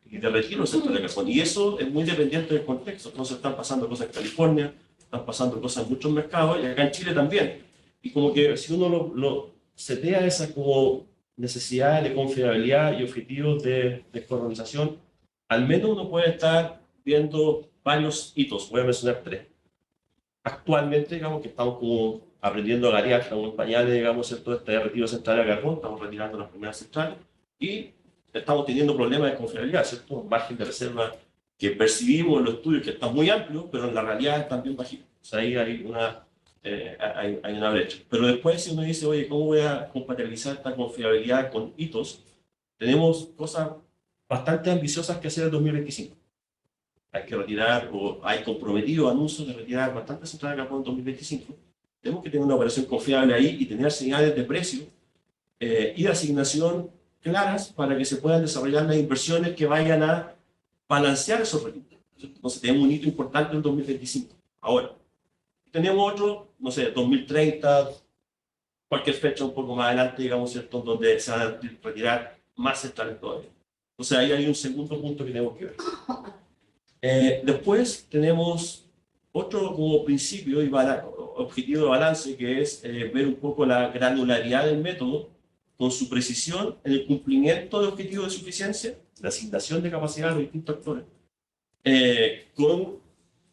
y de retiro del sector de carbón. Y eso es muy dependiente del contexto. Entonces, están pasando cosas en California, están pasando cosas en muchos mercados y acá en Chile también. Y como que si uno lo setea esas como necesidades de confiabilidad y objetivos de descarbonización, al menos uno puede estar viendo varios hitos. Voy a mencionar 3. Actualmente, digamos que estamos como aprendiendo a garear, estamos en pañales, digamos, ¿cierto?, este retiro central de carbón, estamos retirando las primeras centrales y estamos teniendo problemas de confiabilidad, ¿cierto? Un margen de reserva que percibimos en los estudios que está muy amplio, pero en la realidad es también bajito. O sea, ahí hay una brecha. Pero después, si uno dice, oye, ¿cómo voy a compatibilizar esta confiabilidad con hitos? Tenemos cosas bastante ambiciosas que hacer en 2025. Hay que retirar, o hay comprometido anuncios de retirar bastantes centrales de carbón en 2025. Tenemos que tener una operación confiable ahí y tener señales de precio y de asignación claras para que se puedan desarrollar las inversiones que vayan a balancear esos recursos. Entonces, tenemos un hito importante en 2025. Ahora, tenemos otro, no sé, 2030, cualquier fecha un poco más adelante, digamos, ¿cierto?, donde se van a retirar más centrales todavía. Entonces, ahí hay un segundo punto que tenemos que ver. Después tenemos otro como principio y objetivo de balance, que es ver un poco la granularidad del método con su precisión en el cumplimiento de objetivos de suficiencia, la asignación de capacidad a los distintos actores, con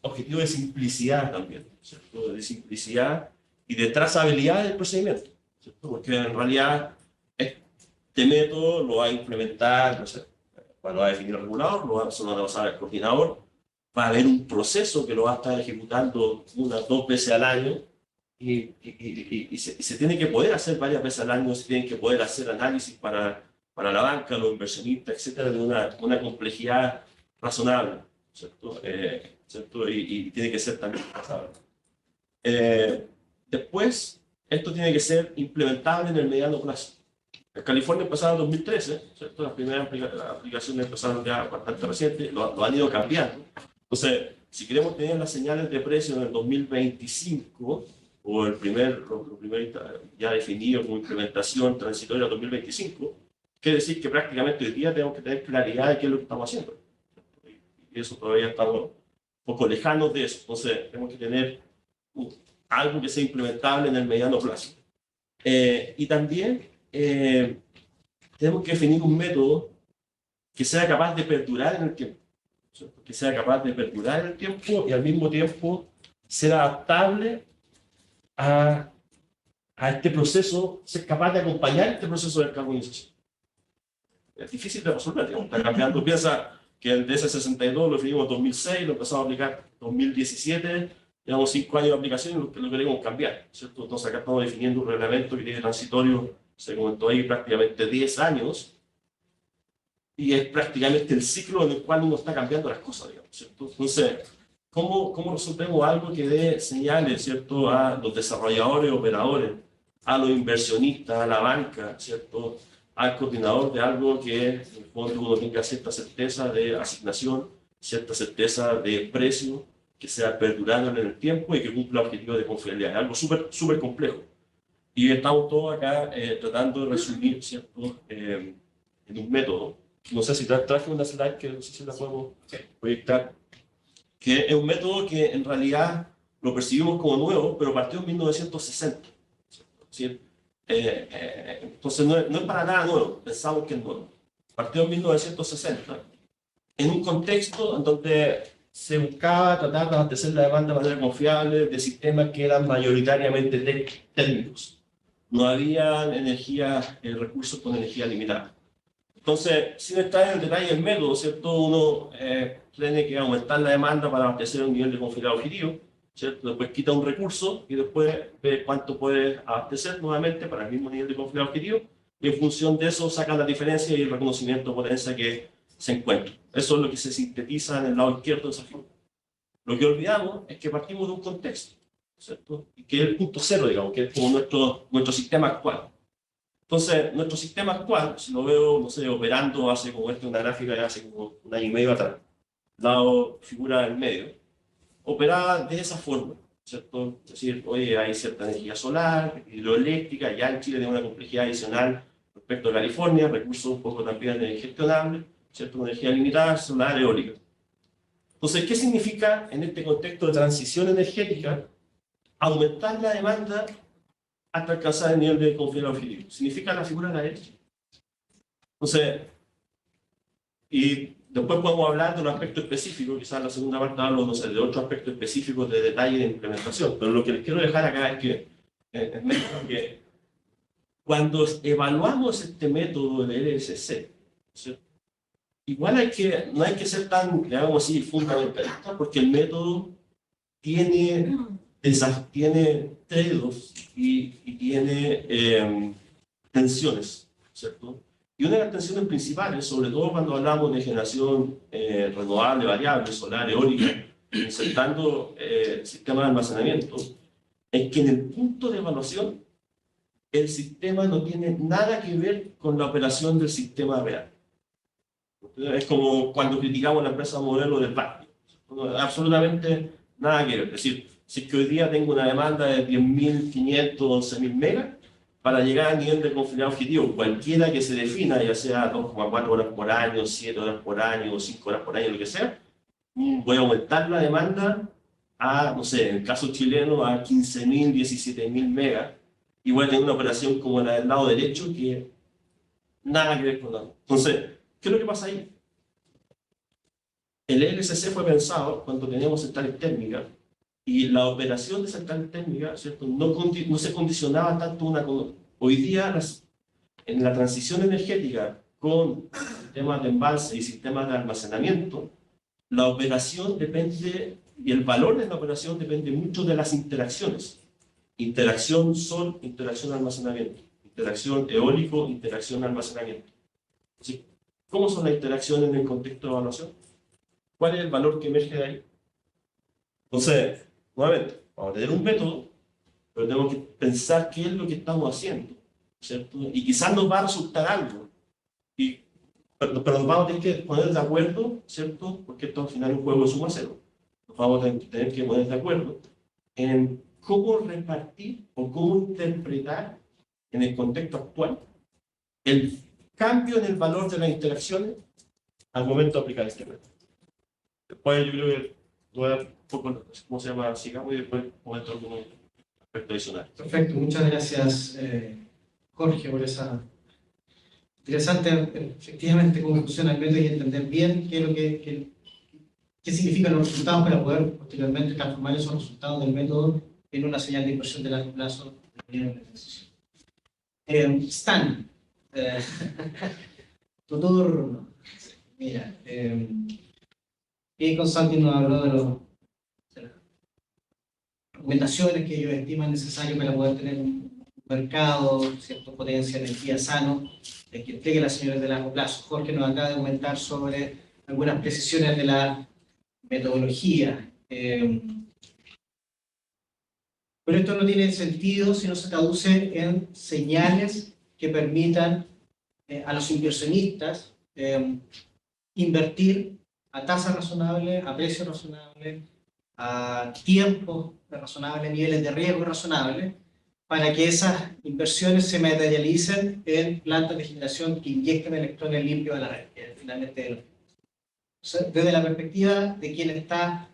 objetivos de simplicidad también, ¿cierto? De simplicidad y de trazabilidad del procedimiento, ¿cierto? Porque en realidad este método lo va a implementar, no sé, lo va a definir el regulador, lo va a basar el coordinador, va a haber un proceso que lo va a estar ejecutando 1 o 2 veces al año y se tiene que poder hacer varias veces al año, se tienen que poder hacer análisis para la banca, los inversionistas, etcétera, de una complejidad razonable, ¿cierto? ¿Cierto? Y tiene que ser también trazable. Después, esto tiene que ser implementable en el mediano plazo. En California empezaron en 2013, ¿cierto? Las primeras aplicaciones empezaron ya bastante recientes, lo han ido cambiando. Entonces, si queremos tener las señales de precio en el 2025, o lo primero ya definido como implementación transitoria 2025, quiere decir que prácticamente hoy día tenemos que tener claridad de qué es lo que estamos haciendo. Y eso todavía estamos un poco lejanos de eso. Entonces, tenemos que tener algo que sea implementable en el mediano plazo. Y también tenemos que definir un método que sea capaz de perdurar en el tiempo, ¿cierto? Que sea capaz de perdurar en el tiempo y al mismo tiempo ser adaptable a este proceso, ser capaz de acompañar este proceso de descarbonización. Es difícil de resolver, digamos, está cambiando. Piensa que el DS62 lo definimos en 2006, lo empezamos a aplicar en 2017, llevamos 5 años de aplicación y lo queremos cambiar, ¿cierto? Entonces acá estamos definiendo un reglamento que tiene transitorio, se comentó ahí, prácticamente 10 años, y es prácticamente el ciclo en el cual uno está cambiando las cosas, digamos, ¿cierto? Entonces, ¿cómo resolvemos algo que dé señales, ¿cierto?, a los desarrolladores, operadores, a los inversionistas, a la banca, ¿cierto?, al coordinador de algo que en el fondo uno tenga cierta certeza de asignación, cierta certeza de precio, que sea perdurable en el tiempo y que cumpla objetivos de confiabilidad? Es algo súper complejo. Y estamos todos acá tratando de resumir, ¿cierto?, en un método. No sé si traje una slide que no sé si la podemos proyectar, que es un método que en realidad lo percibimos como nuevo, pero partió en 1960. ¿Sí? Entonces no es para nada nuevo, pensamos que es nuevo. Partió en 1960, en un contexto en donde se buscaba tratar de abastecer la demanda de manera confiable de sistemas que eran mayoritariamente térmicos. No había recursos con energía limitada. Entonces, sin estar en el detalle del método, ¿cierto?, uno tiene que aumentar la demanda para abastecer un nivel de confiabilidad objetivo, ¿cierto? Después quita un recurso y después ve cuánto puede abastecer nuevamente para el mismo nivel de confiabilidad objetivo, y en función de eso sacan la diferencia y el reconocimiento de potencia que se encuentra. Eso es lo que se sintetiza en el lado izquierdo de esa figura. Lo que olvidamos es que partimos de un contexto, ¿cierto?, y que es el punto cero, digamos, que es como nuestro sistema actual. Entonces, nuestro sistema actual, si lo veo, no sé, operando hace como una gráfica de hace como 1 año y medio atrás, dado figura del medio, operaba de esa forma, ¿cierto? Es decir, oye, hay cierta energía solar, hidroeléctrica, ya en Chile tiene una complejidad adicional respecto a California, recursos un poco también gestionables, ¿cierto? Una energía limitada, solar, eólica. Entonces, ¿qué significa en este contexto de transición energética aumentar la demanda hasta alcanzar el nivel de confiabilidad objetivo? Significa la figura de la derecha. Entonces, y después podemos hablar de un aspecto específico, quizás en la segunda parte hablo, no sé, de otros aspectos específicos de detalle de implementación, pero lo que les quiero dejar acá es que cuando evaluamos este método del LSC, ¿cierto?, igual no hay que ser tan, digamos así, fundamentalista, porque el método tiene trade-offs y tiene tensiones, ¿cierto? Y una de las tensiones principales, sobre todo cuando hablamos de generación renovable, variable, solar, eólica, insertando sistemas de almacenamiento, es que en el punto de evaluación el sistema no tiene nada que ver con la operación del sistema real. Es como cuando criticamos la empresa modelo del parque. Absolutamente nada que ver. Es decir, si es que hoy día tengo una demanda de 10.500, 11.000 megas, para llegar al nivel de confiabilidad objetivo, cualquiera que se defina, ya sea 2,4 horas por año, 7 horas por año, 5 horas por año, lo que sea, voy a aumentar la demanda a, no sé, en el caso chileno, a 15.000, 17.000 megas, y voy a tener una operación como la del lado derecho que nada que ver con la otra. Entonces, ¿qué es lo que pasa ahí? El LSC fue pensado cuando teníamos centrales térmicas y la operación de centrales térmicas, ¿cierto? No se condicionaba tanto una con otra. Hoy día, en la transición energética con sistemas de embalse y sistemas de almacenamiento, la operación depende, y el valor de la operación depende mucho de las interacciones. Interacción sol, interacción almacenamiento. Interacción eólico, interacción almacenamiento. ¿Sí? ¿Cómo son las interacciones en el contexto de evaluación? ¿Cuál es el valor que emerge de ahí? Entonces, nuevamente, vamos a tener un método, pero tenemos que pensar qué es lo que estamos haciendo, ¿cierto? Y quizás nos va a resultar algo, pero nos vamos a tener que poner de acuerdo, ¿cierto? Porque esto al final es un juego de suma cero. Nos vamos a tener que poner de acuerdo en cómo repartir o cómo interpretar en el contexto actual el cambio en el valor de las interacciones al momento de aplicar este método. Después yo creo que voy a dar un poco, ¿cómo se llama? Sigamos y después comento algunos aspectos adicionales. Perfecto, muchas gracias, Jorge, por esa interesante, efectivamente, cómo funciona el método y entender bien qué es lo qué significan los resultados para poder posteriormente transformar esos resultados del método en una señal de inversión de largo plazo. Stan, tu turno. Mira, Consulting nos habló de las recomendaciones que ellos estiman necesarias para poder tener un mercado, cierta potencia, energía sano, que entregue las señales de largo plazo. Jorge nos acaba de comentar sobre algunas precisiones de la metodología. Pero esto no tiene sentido si no se traduce en señales que permitan a los inversionistas invertir a tasas razonables, a precios razonables, a tiempos razonables, niveles de riesgo razonables, para que esas inversiones se materialicen en plantas de generación que inyecten electrones limpios a la red, que finalmente es desde la perspectiva de quien está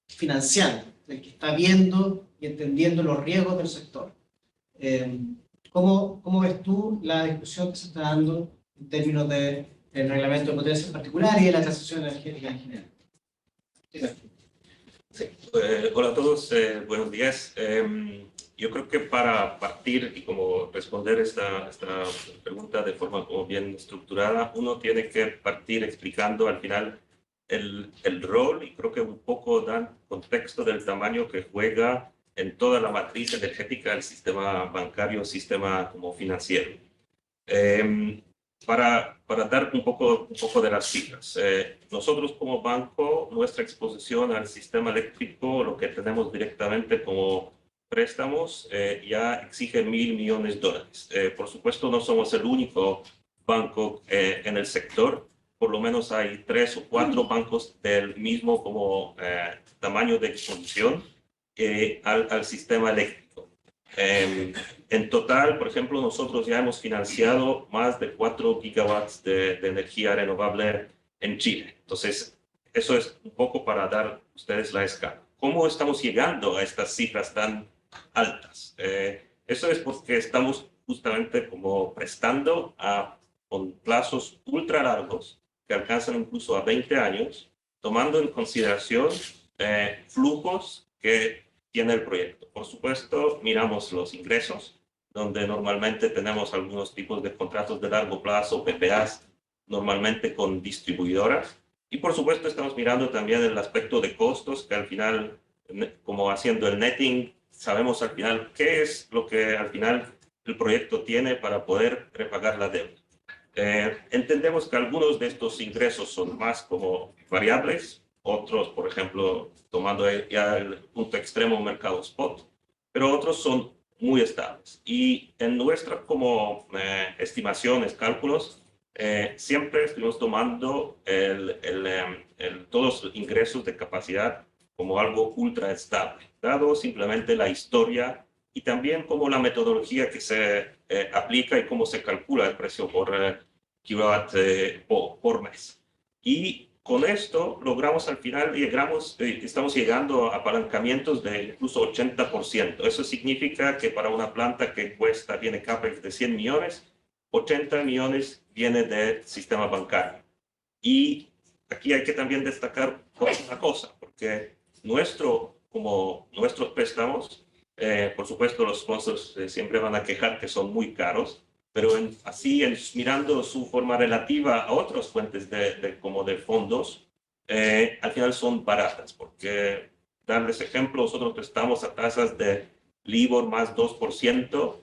financiando, del que está viendo y entendiendo los riesgos del sector. ¿Cómo ves tú la discusión que se está dando en términos del reglamento de potencia en particular y de la transición energética en general? Sí. Hola a todos, buenos días. Yo creo que para partir y como responder esta pregunta de forma como bien estructurada, uno tiene que partir explicando al final el rol y creo que un poco dar contexto del tamaño que juega en toda la matriz energética del sistema bancario, sistema como financiero. Para dar un poco de las cifras. Nosotros como banco, nuestra exposición al sistema eléctrico, lo que tenemos directamente como préstamos, ya exige $1.000 millones. Por supuesto, no somos el único banco en el sector. Por lo menos hay 3 o 4 bancos del mismo como tamaño de exposición al sistema eléctrico. En total, por ejemplo, nosotros ya hemos financiado más de 4 gigawatts de energía renovable en Chile. Entonces, eso es un poco para dar a ustedes la escala. ¿Cómo estamos llegando a estas cifras tan altas? Eso es porque estamos justamente como prestando con plazos ultra largos que alcanzan incluso a 20 años, tomando en consideración flujos que tiene el proyecto. Por supuesto, miramos los ingresos, donde normalmente tenemos algunos tipos de contratos de largo plazo, PPAs, normalmente con distribuidoras. Y por supuesto, estamos mirando también el aspecto de costos, que al final, como haciendo el netting, sabemos al final qué es lo que al final el proyecto tiene para poder repagar la deuda. Entendemos que algunos de estos ingresos son más como variables, otros, por ejemplo, tomando ya el punto extremo mercado spot, pero otros son muy estables. Y en nuestras como estimaciones, cálculos, siempre estuvimos tomando todos los ingresos de capacidad como algo ultra estable, dado simplemente la historia y también como la metodología que se aplica y cómo se calcula el precio por kilowatt por mes. Y con esto logramos al final, estamos llegando a apalancamientos de incluso 80%. Eso significa que para una planta que tiene CAPEX de 100 millones, 80 millones viene del sistema bancario. Y aquí hay que también destacar una cosa, porque nuestros préstamos, por supuesto los sponsors siempre van a quejar que son muy caros, pero mirando su forma relativa a otras fuentes como de fondos, al final son baratas, porque darles ejemplo, nosotros estamos a tasas de LIBOR más 2%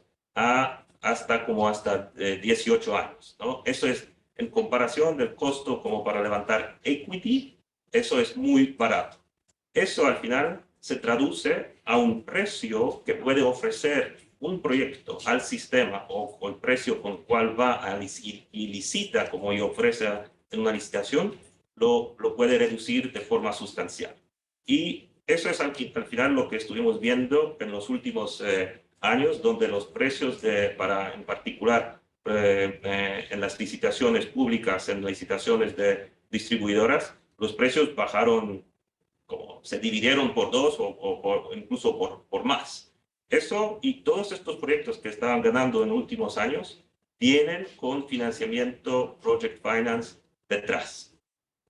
hasta 18 años, ¿no? Eso es, en comparación del costo como para levantar equity, eso es muy barato. Eso al final se traduce a un precio que puede ofrecer un proyecto al sistema o el precio con el cual va y licita, como y ofrece en una licitación, lo puede reducir de forma sustancial. Y eso es al final lo que estuvimos viendo en los últimos años, donde los precios en particular en las licitaciones públicas, en licitaciones de distribuidoras, los precios bajaron, se dividieron por 2 o incluso por más. Eso y todos estos proyectos que estaban ganando en los últimos años vienen con financiamiento Project Finance detrás.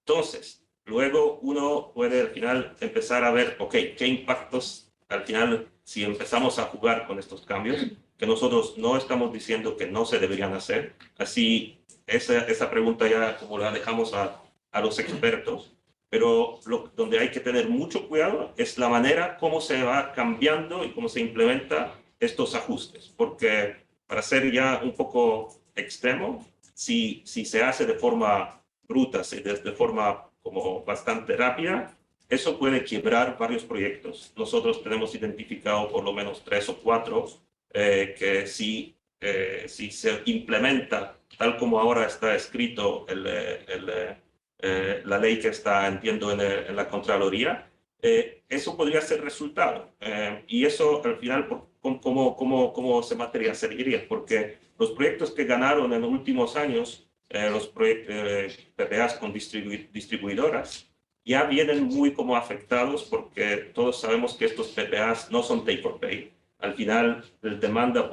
Entonces, luego uno puede al final empezar a ver, qué impactos al final, si empezamos a jugar con estos cambios, que nosotros no estamos diciendo que no se deberían hacer. Así, esa pregunta ya como la dejamos a los expertos. Pero donde hay que tener mucho cuidado es la manera como se va cambiando y cómo se implementan estos ajustes. Porque para ser ya un poco extremo, si se hace de forma bruta, de forma como bastante rápida, eso puede quebrar varios proyectos. Nosotros tenemos identificado por lo menos 3 o 4 que si se implementa tal como ahora está escrito la ley que está, entiendo, en la Contraloría, eso podría ser resultado. Y eso, al final, ¿cómo se materializaría? Porque los proyectos que ganaron en los últimos años, los PPAs con distribuidoras, ya vienen muy como afectados porque todos sabemos que estos PPAs no son take or pay. Al final, la demanda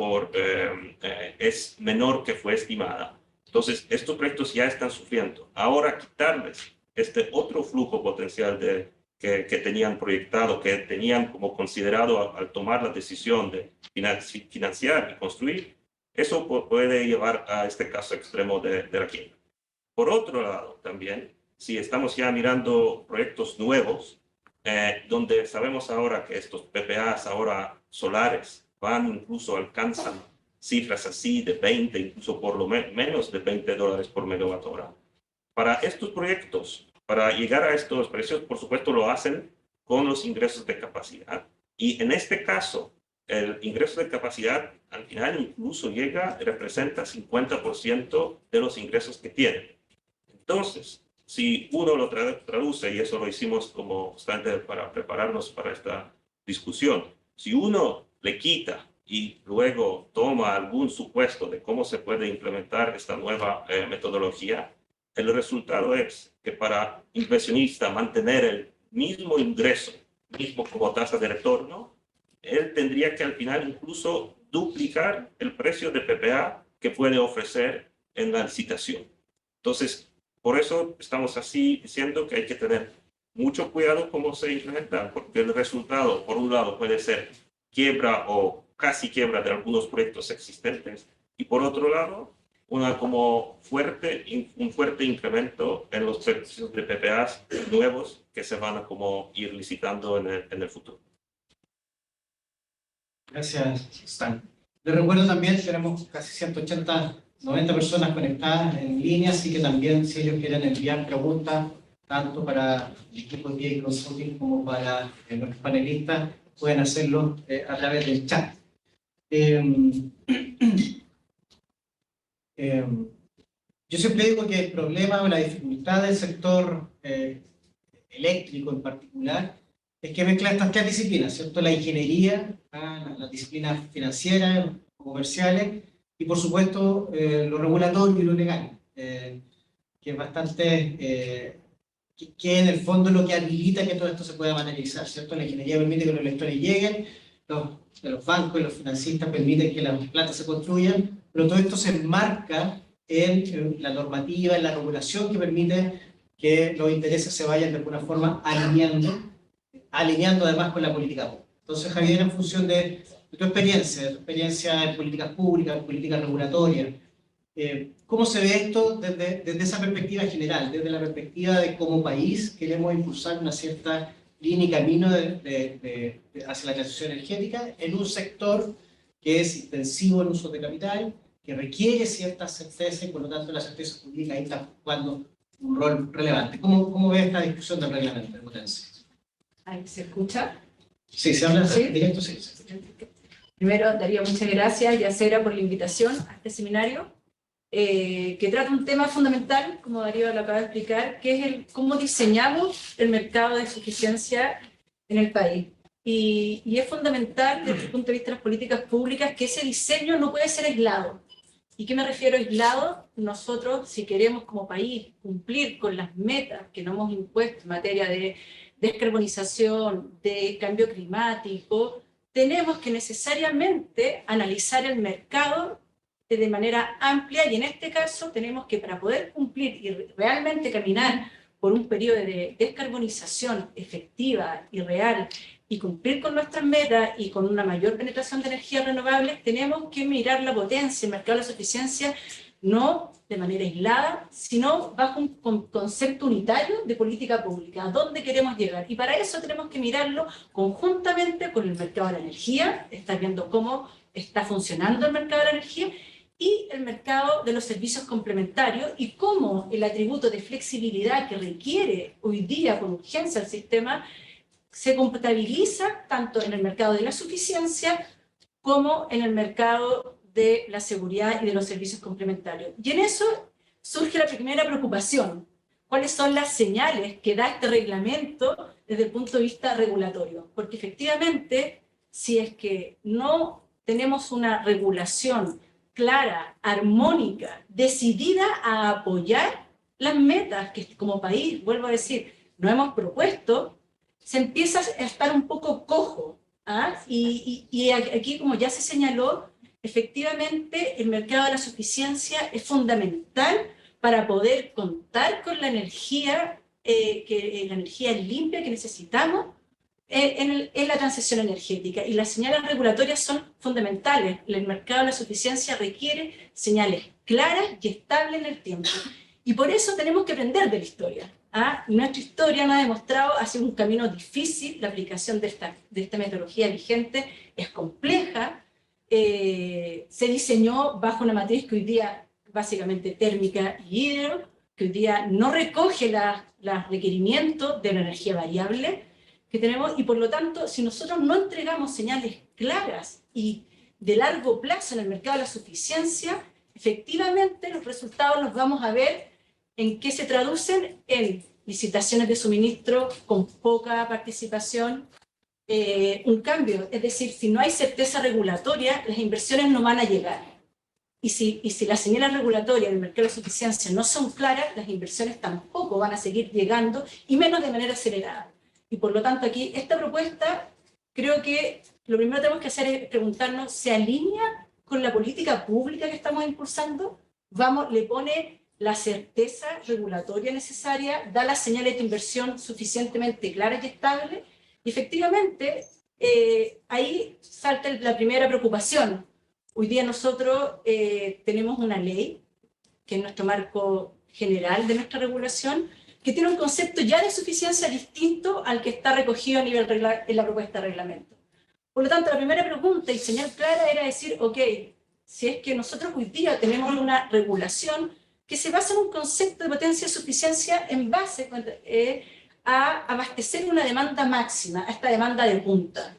es menor que fue estimada. Entonces, estos proyectos ya están sufriendo. Ahora, quitarles este otro flujo potencial que tenían proyectado, que tenían como considerado al tomar la decisión de financiar y construir, eso puede llevar a este caso extremo de la quiebra. Por otro lado, también, si estamos ya mirando proyectos nuevos, donde sabemos ahora que estos PPAs ahora solares incluso alcanzan cifras así de 20, incluso por lo menos de $20 por megawatt hora. Para estos proyectos, para llegar a estos precios, por supuesto lo hacen con los ingresos de capacidad. Y en este caso, el ingreso de capacidad al final incluso representa 50% de los ingresos que tienen. Entonces, si uno lo traduce, y eso lo hicimos como bastante para prepararnos para esta discusión, si uno le quita y luego toma algún supuesto de cómo se puede implementar esta nueva metodología, el resultado es que para inversionista mantener el mismo ingreso, mismo como tasa de retorno, él tendría que al final incluso duplicar el precio de PPA que puede ofrecer en la licitación. Entonces, por eso estamos así diciendo que hay que tener mucho cuidado cómo se implementa, porque el resultado, por un lado, puede ser quiebra o casi quiebra de algunos proyectos existentes, y por otro lado, un fuerte incremento en los precios de PPAs nuevos que se van a ir licitando en el futuro. Gracias, Stan. Les recuerdo también que tenemos casi 190 personas conectadas en línea, así que también si ellos quieren enviar preguntas, tanto para el equipo de PA Consulting como para nuestros panelistas, pueden hacerlo a través del chat. Yo siempre digo que el problema o la dificultad del sector eléctrico en particular es que mezcla estas 3 disciplinas, ¿cierto? La ingeniería, las disciplinas financieras, comerciales y por supuesto lo regulatorio y lo legal, que es bastante que en el fondo es lo que habilita que todo esto se pueda materializar, ¿cierto? La ingeniería permite que los electrones lleguen, los bancos y los financistas permiten que las plantas se construyan, pero todo esto se enmarca en la normativa, en la regulación que permite que los intereses se vayan de alguna forma alineando además con la política pública. Entonces, Javier, en función de tu experiencia en políticas públicas, en políticas regulatorias, ¿cómo se ve esto desde esa perspectiva general, desde la perspectiva de cómo país queremos impulsar una cierta línea y camino hacia la transición energética en un sector que es intensivo en uso de capital, que requiere ciertas certezas y por lo tanto la certeza pública ahí está jugando un rol relevante? ¿Cómo ves esta discusión del reglamento de potencia? Ahí se escucha. Sí, se habla ¿Sí? directo, sí. Primero, Darío, muchas gracias, Yacera, por la invitación a este seminario, que trata un tema fundamental, como Darío lo acaba de explicar, que es cómo diseñamos el mercado de suficiencia en el país. Y es fundamental desde el punto de vista de las políticas públicas que ese diseño no puede ser aislado. ¿Y qué me refiero a aislado? Nosotros, si queremos como país cumplir con las metas que nos hemos impuesto en materia de descarbonización, de cambio climático, tenemos que necesariamente analizar el mercado de manera amplia y en este caso tenemos que, para poder cumplir y realmente caminar por un periodo de descarbonización efectiva y real y cumplir con nuestras metas y con una mayor penetración de energías renovables, tenemos que mirar la potencia, el mercado de la suficiencia, no de manera aislada, sino bajo un concepto unitario de política pública, a dónde queremos llegar. Y para eso tenemos que mirarlo conjuntamente con el mercado de la energía, estar viendo cómo está funcionando el mercado de la energía, y el mercado de los servicios complementarios, y cómo el atributo de flexibilidad que requiere hoy día con urgencia el sistema se compatibiliza tanto en el mercado de la suficiencia como en el mercado de la seguridad y de los servicios complementarios. Y en eso surge la primera preocupación. ¿Cuáles son las señales que da este reglamento desde el punto de vista regulatorio? Porque efectivamente, si es que no tenemos una regulación clara, armónica, decidida a apoyar las metas que como país, vuelvo a decir, nos hemos propuesto, se empieza a estar un poco cojo. Y aquí, como ya se señaló, efectivamente el mercado de la suficiencia es fundamental para poder contar con la energía, la energía limpia que necesitamos en la transición energética. Y las señales regulatorias son fundamentales. El mercado de la suficiencia requiere señales claras y estables en el tiempo. Y por eso tenemos que aprender de la historia. Nuestra historia nos ha demostrado, ha sido un camino difícil, la aplicación de esta metodología vigente es compleja, se diseñó bajo una matriz que hoy día básicamente térmica y hidro, que hoy día no recoge los requerimientos de la energía variable que tenemos, y por lo tanto, si nosotros no entregamos señales claras y de largo plazo en el mercado de la suficiencia, efectivamente los resultados los vamos a ver en qué se traducen en licitaciones de suministro con poca participación, un cambio, es decir, si no hay certeza regulatoria, las inversiones no van a llegar. Y si las señales regulatorias del mercado de la suficiencia no son claras, las inversiones tampoco van a seguir llegando, y menos de manera acelerada. Y por lo tanto aquí, esta propuesta, creo que lo primero que tenemos que hacer es preguntarnos, ¿se alinea con la política pública que estamos impulsando? ¿Le pone la certeza regulatoria necesaria? ¿Da las señales de inversión suficientemente claras y estables? Y efectivamente, ahí salta la primera preocupación. Hoy día nosotros tenemos una ley, que es nuestro marco general de nuestra regulación, que tiene un concepto ya de suficiencia distinto al que está recogido a nivel en la propuesta de reglamento. Por lo tanto, la primera pregunta y señal clara era decir, ok, si es que nosotros hoy día tenemos una regulación que se basa en un concepto de potencia de suficiencia en base a abastecer una demanda máxima, a esta demanda de punta.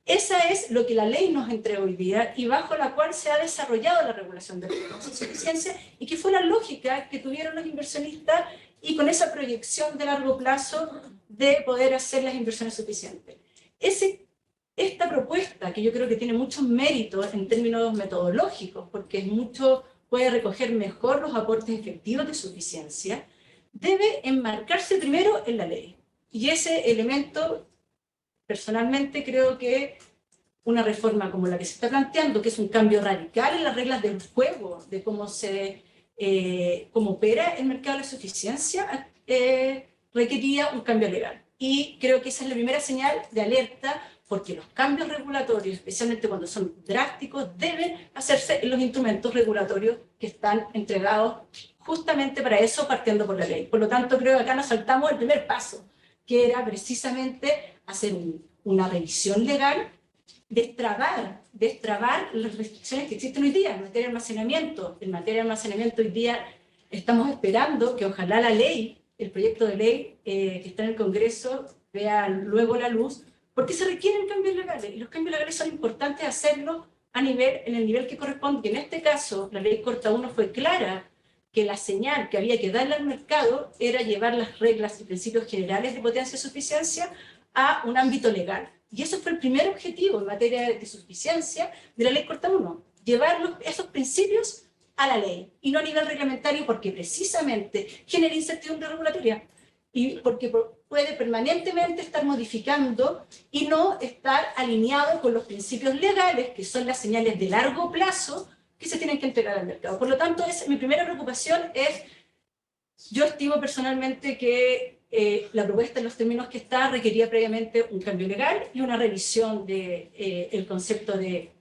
Esa es lo que la ley nos entrega hoy día y bajo la cual se ha desarrollado la regulación de suficiencia, y que fue la lógica que tuvieron los inversionistas, y con esa proyección de largo plazo de poder hacer las inversiones suficientes. Esta propuesta, que yo creo que tiene muchos méritos en términos metodológicos, porque puede recoger mejor los aportes efectivos de suficiencia, debe enmarcarse primero en la ley. Y ese elemento, personalmente, creo que una reforma como la que se está planteando, que es un cambio radical en las reglas del juego, de cómo opera el mercado de la suficiencia, requería un cambio legal. Y creo que esa es la primera señal de alerta, porque los cambios regulatorios, especialmente cuando son drásticos, deben hacerse en los instrumentos regulatorios que están entregados justamente para eso, partiendo por la ley. Por lo tanto, creo que acá nos saltamos el primer paso, que era precisamente hacer una revisión legal, destrabar las restricciones que existen hoy día en materia de almacenamiento. En materia de almacenamiento hoy día estamos esperando que ojalá la ley, el proyecto de ley que está en el Congreso, vea luego la luz, porque se requieren cambios legales, y los cambios legales son importantes hacerlo en el nivel que corresponde. Y en este caso, la ley Corta 1 fue clara, que la señal que había que darle al mercado era llevar las reglas y principios generales de potencia y suficiencia a un ámbito legal. Y ese fue el primer objetivo en materia de suficiencia de la ley Corta 1, llevar esos principios a la ley, y no a nivel reglamentario, porque precisamente genera incertidumbre regulatoria, y porque puede permanentemente estar modificando y no estar alineado con los principios legales, que son las señales de largo plazo que se tienen que entregar al mercado. Por lo tanto, mi primera preocupación es, yo estimo personalmente que la propuesta en los términos que está requería previamente un cambio legal y una revisión del concepto de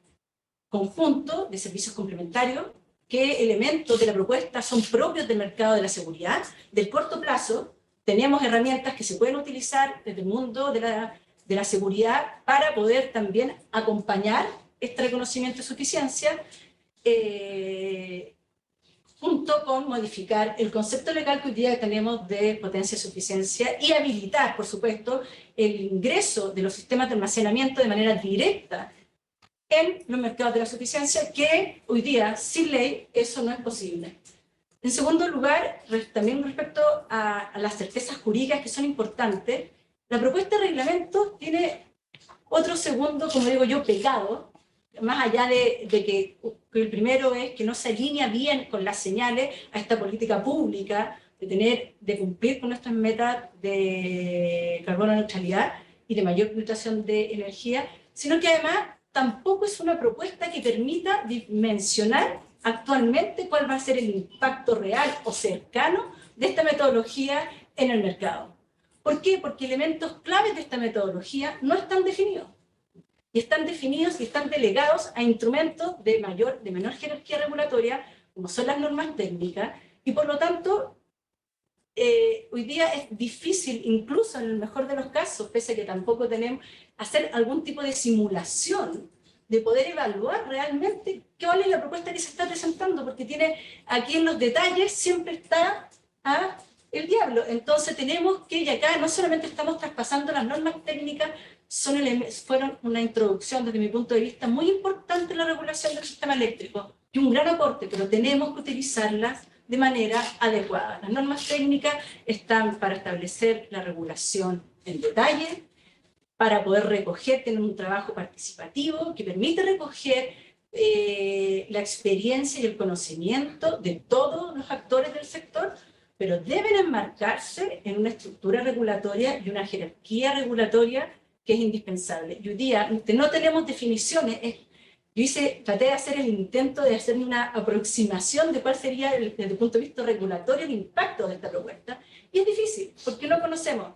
conjunto de servicios complementarios, qué elementos de la propuesta son propios del mercado de la seguridad, del corto plazo. Tenemos herramientas que se pueden utilizar desde el mundo de la seguridad para poder también acompañar este reconocimiento de suficiencia, junto con modificar el concepto legal que hoy día tenemos de potencia y suficiencia, y habilitar, por supuesto, el ingreso de los sistemas de almacenamiento de manera directa en los mercados de la suficiencia, que hoy día, sin ley, eso no es posible. En segundo lugar, también respecto a las certezas jurídicas que son importantes, la propuesta de reglamento tiene otro segundo, como digo yo, pecado, más allá de que el primero es que no se alinea bien con las señales a esta política pública de cumplir con nuestras metas de carbono neutralidad y de mayor penetración de energía, sino que además tampoco es una propuesta que permita dimensionar actualmente cuál va a ser el impacto real o cercano de esta metodología en el mercado. ¿Por qué? Porque elementos claves de esta metodología no están definidos. Y están definidos y están delegados a instrumentos de menor jerarquía regulatoria, como son las normas técnicas, y por lo tanto, hoy día es difícil, incluso en el mejor de los casos, pese a que tampoco tenemos, hacer algún tipo de simulación de poder evaluar realmente cuál es la propuesta que se está presentando, porque tiene aquí en los detalles siempre está el diablo. Entonces tenemos que, y acá no solamente estamos traspasando las normas técnicas, fueron una introducción desde mi punto de vista muy importante en la regulación del sistema eléctrico y un gran aporte, pero tenemos que utilizarlas de manera adecuada. Las normas técnicas están para establecer la regulación en detalle, para poder tener un trabajo participativo que permite recoger la experiencia y el conocimiento de todos los actores del sector, pero deben enmarcarse en una estructura regulatoria y una jerarquía regulatoria que es indispensable. Y hoy día no tenemos definiciones. Traté de hacer el intento de hacer una aproximación de cuál sería, desde el punto de vista regulatorio, el impacto de esta propuesta, y es difícil, porque no conocemos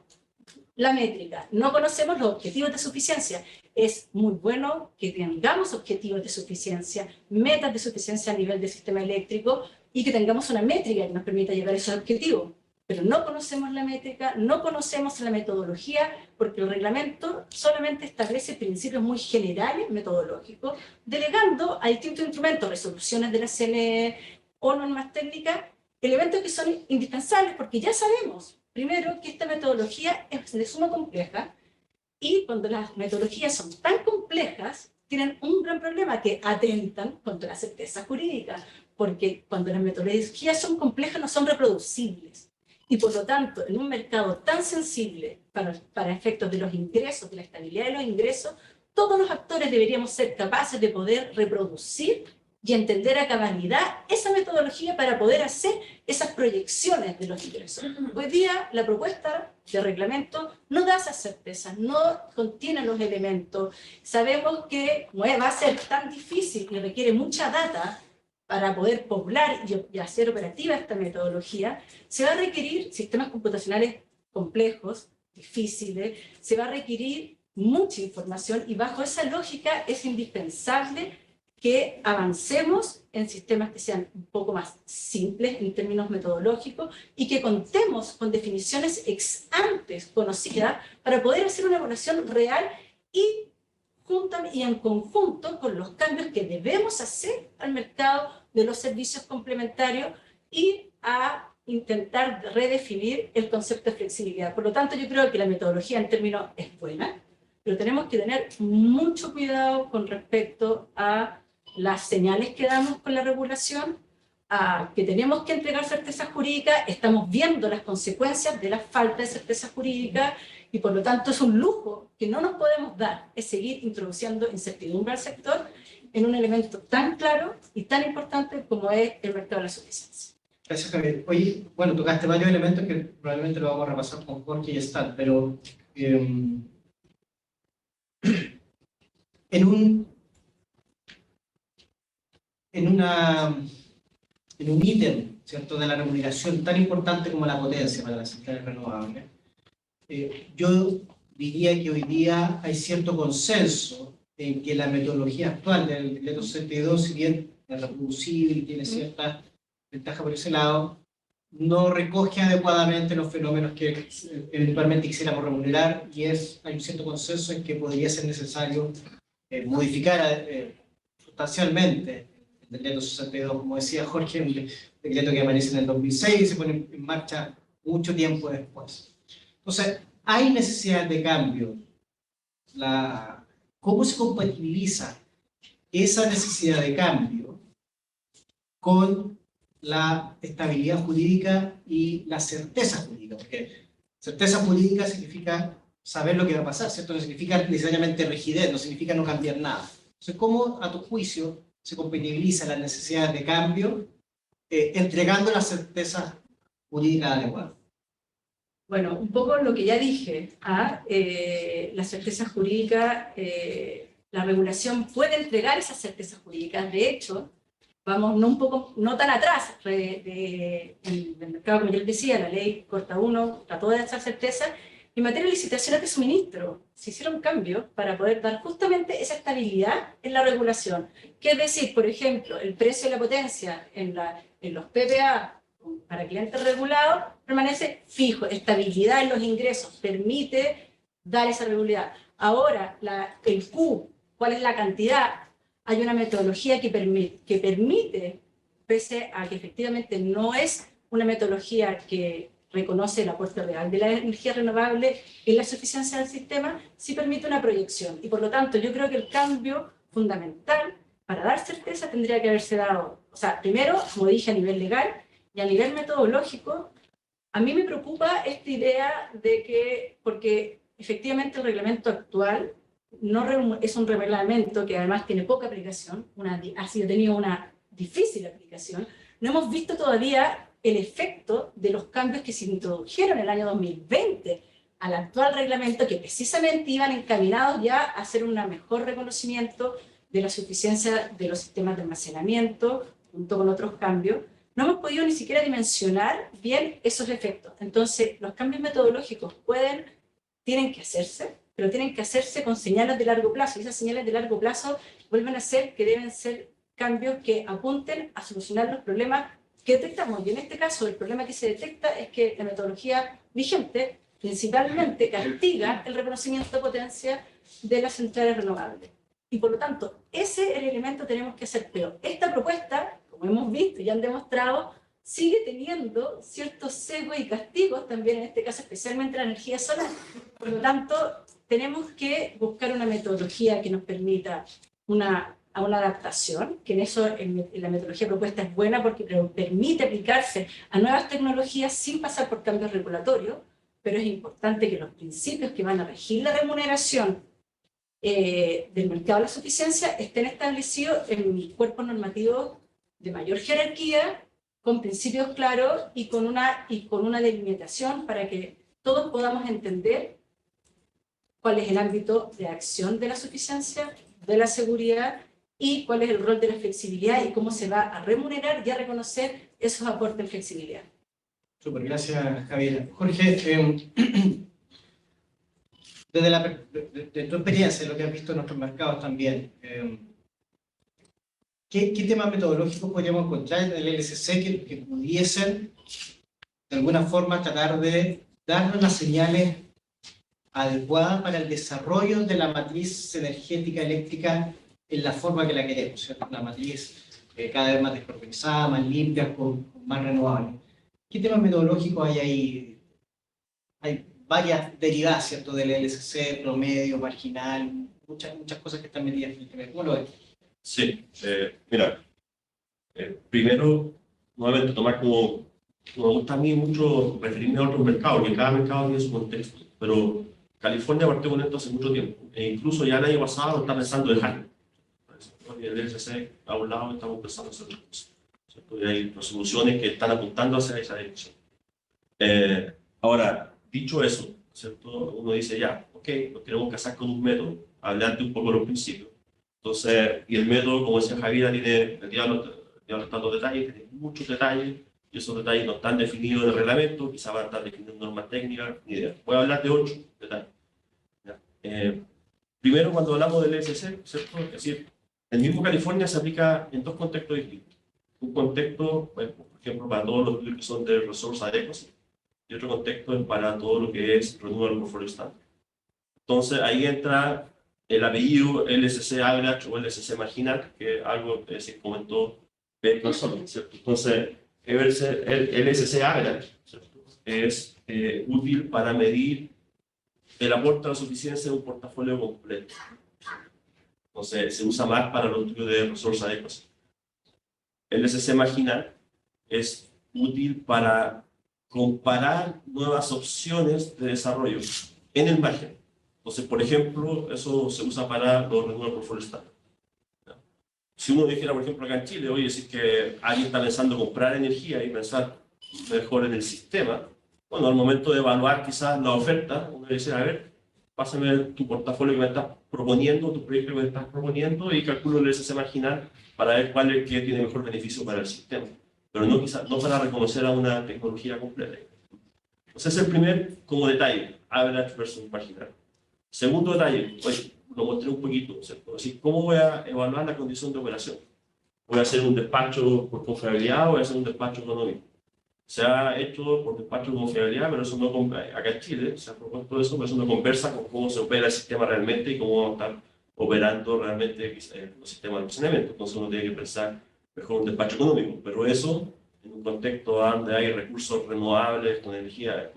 la métrica, no conocemos los objetivos de suficiencia. Es muy bueno que tengamos objetivos de suficiencia, metas de suficiencia a nivel del sistema eléctrico, y que tengamos una métrica que nos permita llegar a esos objetivos. Pero no conocemos la métrica, no conocemos la metodología, porque el reglamento solamente establece principios muy generales, metodológicos, delegando a distintos instrumentos, resoluciones de la CNE o normas técnicas, elementos que son indispensables, porque ya sabemos, primero, que esta metodología es de suma compleja, y cuando las metodologías son tan complejas, tienen un gran problema, que atentan contra la certeza jurídica, porque cuando las metodologías son complejas no son reproducibles. Y por lo tanto, en un mercado tan sensible para efectos de los ingresos, de la estabilidad de los ingresos, todos los actores deberíamos ser capaces de poder reproducir y entender a cabalidad esa metodología para poder hacer esas proyecciones de los ingresos. Hoy día la propuesta de reglamento no da esas certezas, no contiene los elementos. Sabemos que como va a ser tan difícil y requiere mucha data para poder poblar y hacer operativa esta metodología, se va a requerir sistemas computacionales complejos, difíciles, se va a requerir mucha información y bajo esa lógica es indispensable que avancemos en sistemas que sean un poco más simples en términos metodológicos y que contemos con definiciones ex antes conocidas para poder hacer una evaluación real y en conjunto con los cambios que debemos hacer al mercado de los servicios complementarios y a intentar redefinir el concepto de flexibilidad. Por lo tanto, yo creo que la metodología en términos es buena, pero tenemos que tener mucho cuidado con respecto a las señales que damos con la regulación, a que tenemos que entregar certeza jurídica, estamos viendo las consecuencias de la falta de certeza jurídica y por lo tanto es un lujo que no nos podemos dar, es seguir introduciendo incertidumbre al sector en un elemento tan claro y tan importante como es el mercado de la suficiencia. Gracias, Javier. Oye, bueno, tocaste varios elementos que probablemente lo vamos a repasar con Jorge y Stan, pero en un ítem, ¿cierto?, de la remuneración tan importante como la potencia para las centrales renovables, yo diría que hoy día hay cierto consenso en que la metodología actual del decreto 62, si bien es reproducible y tiene ciertas ventajas por ese lado, no recoge adecuadamente los fenómenos que eventualmente quisiéramos remunerar y hay un cierto consenso en que podría ser necesario modificar sustancialmente el decreto 62, como decía Jorge, un decreto que aparece en el 2006 y se pone en marcha mucho tiempo después. Entonces, hay necesidad de cambio. ¿Cómo se compatibiliza esa necesidad de cambio con la estabilidad jurídica y la certeza jurídica? Porque certeza jurídica significa saber lo que va a pasar, ¿cierto? No significa necesariamente rigidez, no significa no cambiar nada. Entonces, ¿cómo a tu juicio se compatibiliza las necesidades de cambio entregando la certeza jurídica adecuada? Bueno, un poco lo que ya dije, la certeza jurídica, la regulación puede entregar esas certezas jurídicas. De hecho, vamos no tan atrás del mercado, como yo les decía, la ley Corta 1 trató de dar esa certeza. En materia de licitaciones de suministro, se hicieron cambios para poder dar justamente esa estabilidad en la regulación. ¿Qué es decir? Por ejemplo, el precio de la potencia en los PPA para clientes regulados permanece fijo, estabilidad en los ingresos, permite dar esa regularidad. Ahora, el Q, ¿cuál es la cantidad? Hay una metodología que permite, pese a que efectivamente no es una metodología que reconoce el aporte real de la energía renovable y la suficiencia del sistema, sí permite una proyección. Y por lo tanto, yo creo que el cambio fundamental para dar certeza tendría que haberse dado, o sea, primero, como dije, a nivel legal, y a nivel metodológico. A mí me preocupa esta idea de que, porque efectivamente el reglamento actual es un reglamento que además tiene poca aplicación, ha tenido una difícil aplicación, no hemos visto todavía el efecto de los cambios que se introdujeron en el año 2020 al actual reglamento, que precisamente iban encaminados ya a hacer un mejor reconocimiento de la suficiencia de los sistemas de almacenamiento, junto con otros cambios. No hemos podido ni siquiera dimensionar bien esos efectos. Entonces, los cambios metodológicos tienen que hacerse, pero tienen que hacerse con señales de largo plazo. Y esas señales de largo plazo vuelven a ser que deben ser cambios que apunten a solucionar los problemas que detectamos. Y en este caso, el problema que se detecta es que la metodología vigente principalmente castiga el reconocimiento de potencia de las centrales renovables. Y por lo tanto, ese es el elemento que tenemos que hacer. Pero esta propuesta, como hemos visto y han demostrado, sigue teniendo ciertos sesgos y castigos también, en este caso especialmente la energía solar. Por lo tanto, tenemos que buscar una metodología que nos permita una adaptación, que en eso en la metodología propuesta es buena porque permite aplicarse a nuevas tecnologías sin pasar por cambios regulatorios, pero es importante que los principios que van a regir la remuneración del mercado de la suficiencia estén establecidos en cuerpos normativos de mayor jerarquía, con principios claros y con una delimitación para que todos podamos entender cuál es el ámbito de acción de la suficiencia, de la seguridad y cuál es el rol de la flexibilidad y cómo se va a remunerar y a reconocer esos aportes de flexibilidad. Súper, gracias, Javier. Jorge, de tu experiencia, lo que has visto en nuestros mercados también, ¿qué temas metodológicos podríamos encontrar en el LSC que pudiesen, de alguna forma, tratar de darnos las señales adecuadas para el desarrollo de la matriz energética eléctrica en la forma que la queremos, ¿cierto? Una matriz cada vez más descarbonizada, más limpia, con más renovable? ¿Qué temas metodológicos hay ahí? Hay varias derivadas, ¿cierto? Del LSC, promedio, marginal, muchas cosas que están metidas en el tema. ¿Cómo lo ves? Sí, mira, primero, nuevamente tomar como me gusta a mí mucho referirme a otros mercados, que cada mercado tiene su contexto, pero California partió con esto hace mucho tiempo, e incluso ya el año pasado está pensando dejarlo. El LSC a un lado estamos pensando hacer otras cosas, ¿cierto? Y hay resoluciones que están apuntando hacia esa dirección. Ahora, dicho eso, ¿cierto? Uno dice ya, ok, nos queremos casar con un método, hablarte un poco de los principios. Entonces, y el método, como decía Javier, tiene, el diablo está en los detalles, tiene muchos detalles, y esos detalles no están definidos en el reglamento, quizá van a estar definidos en normas técnicas, ni idea. Voy a hablar de 8 detalles. Primero, cuando hablamos del LSC, ¿cierto? Es decir, el mismo California se aplica en dos contextos distintos. Un contexto, bueno, por ejemplo, para todos los que son de Resource Adequacy, y otro contexto es para todo lo que es Renewable Portfolio Standard. Entonces, ahí entra el apellido LSC Average o LSC Marginal, que algo que se comentó nosotros, ¿cierto? Entonces, el LSC Average, ¿cierto? Es útil para medir el aporte a la suficiencia de un portafolio completo. Entonces, se usa más para los estudios de Resource Adequacy. El LSC Marginal es útil para comparar nuevas opciones de desarrollo en el margen. Entonces, por ejemplo, eso se usa para los Renewable Portfolio Standard. Si uno dijera, por ejemplo, acá en Chile, oye, si es que alguien está pensando comprar energía y pensar mejor en el sistema, bueno, al momento de evaluar quizás la oferta, uno dice, a ver, pásame tu portafolio que me estás proponiendo, tu proyecto que me estás proponiendo y calculo el LSC marginal para ver cuál es el que tiene mejor beneficio para el sistema. Pero no, quizás, no para reconocer a una tecnología completa. Entonces, ese es el primer como detalle, average versus marginal. Segundo detalle, oye, lo mostré un poquito, ¿cierto? Así, ¿cómo voy a evaluar la condición de operación? ¿Voy a hacer un despacho por confiabilidad o voy a hacer un despacho económico? Se ha hecho por despacho de confiabilidad, pero eso no, acá en Chile se ha propuesto eso, pero eso no conversa con cómo se opera el sistema realmente y cómo vamos a estar operando realmente los sistemas de almacenamiento. Entonces uno tiene que pensar mejor un despacho económico, pero eso en un contexto donde hay recursos renovables con energía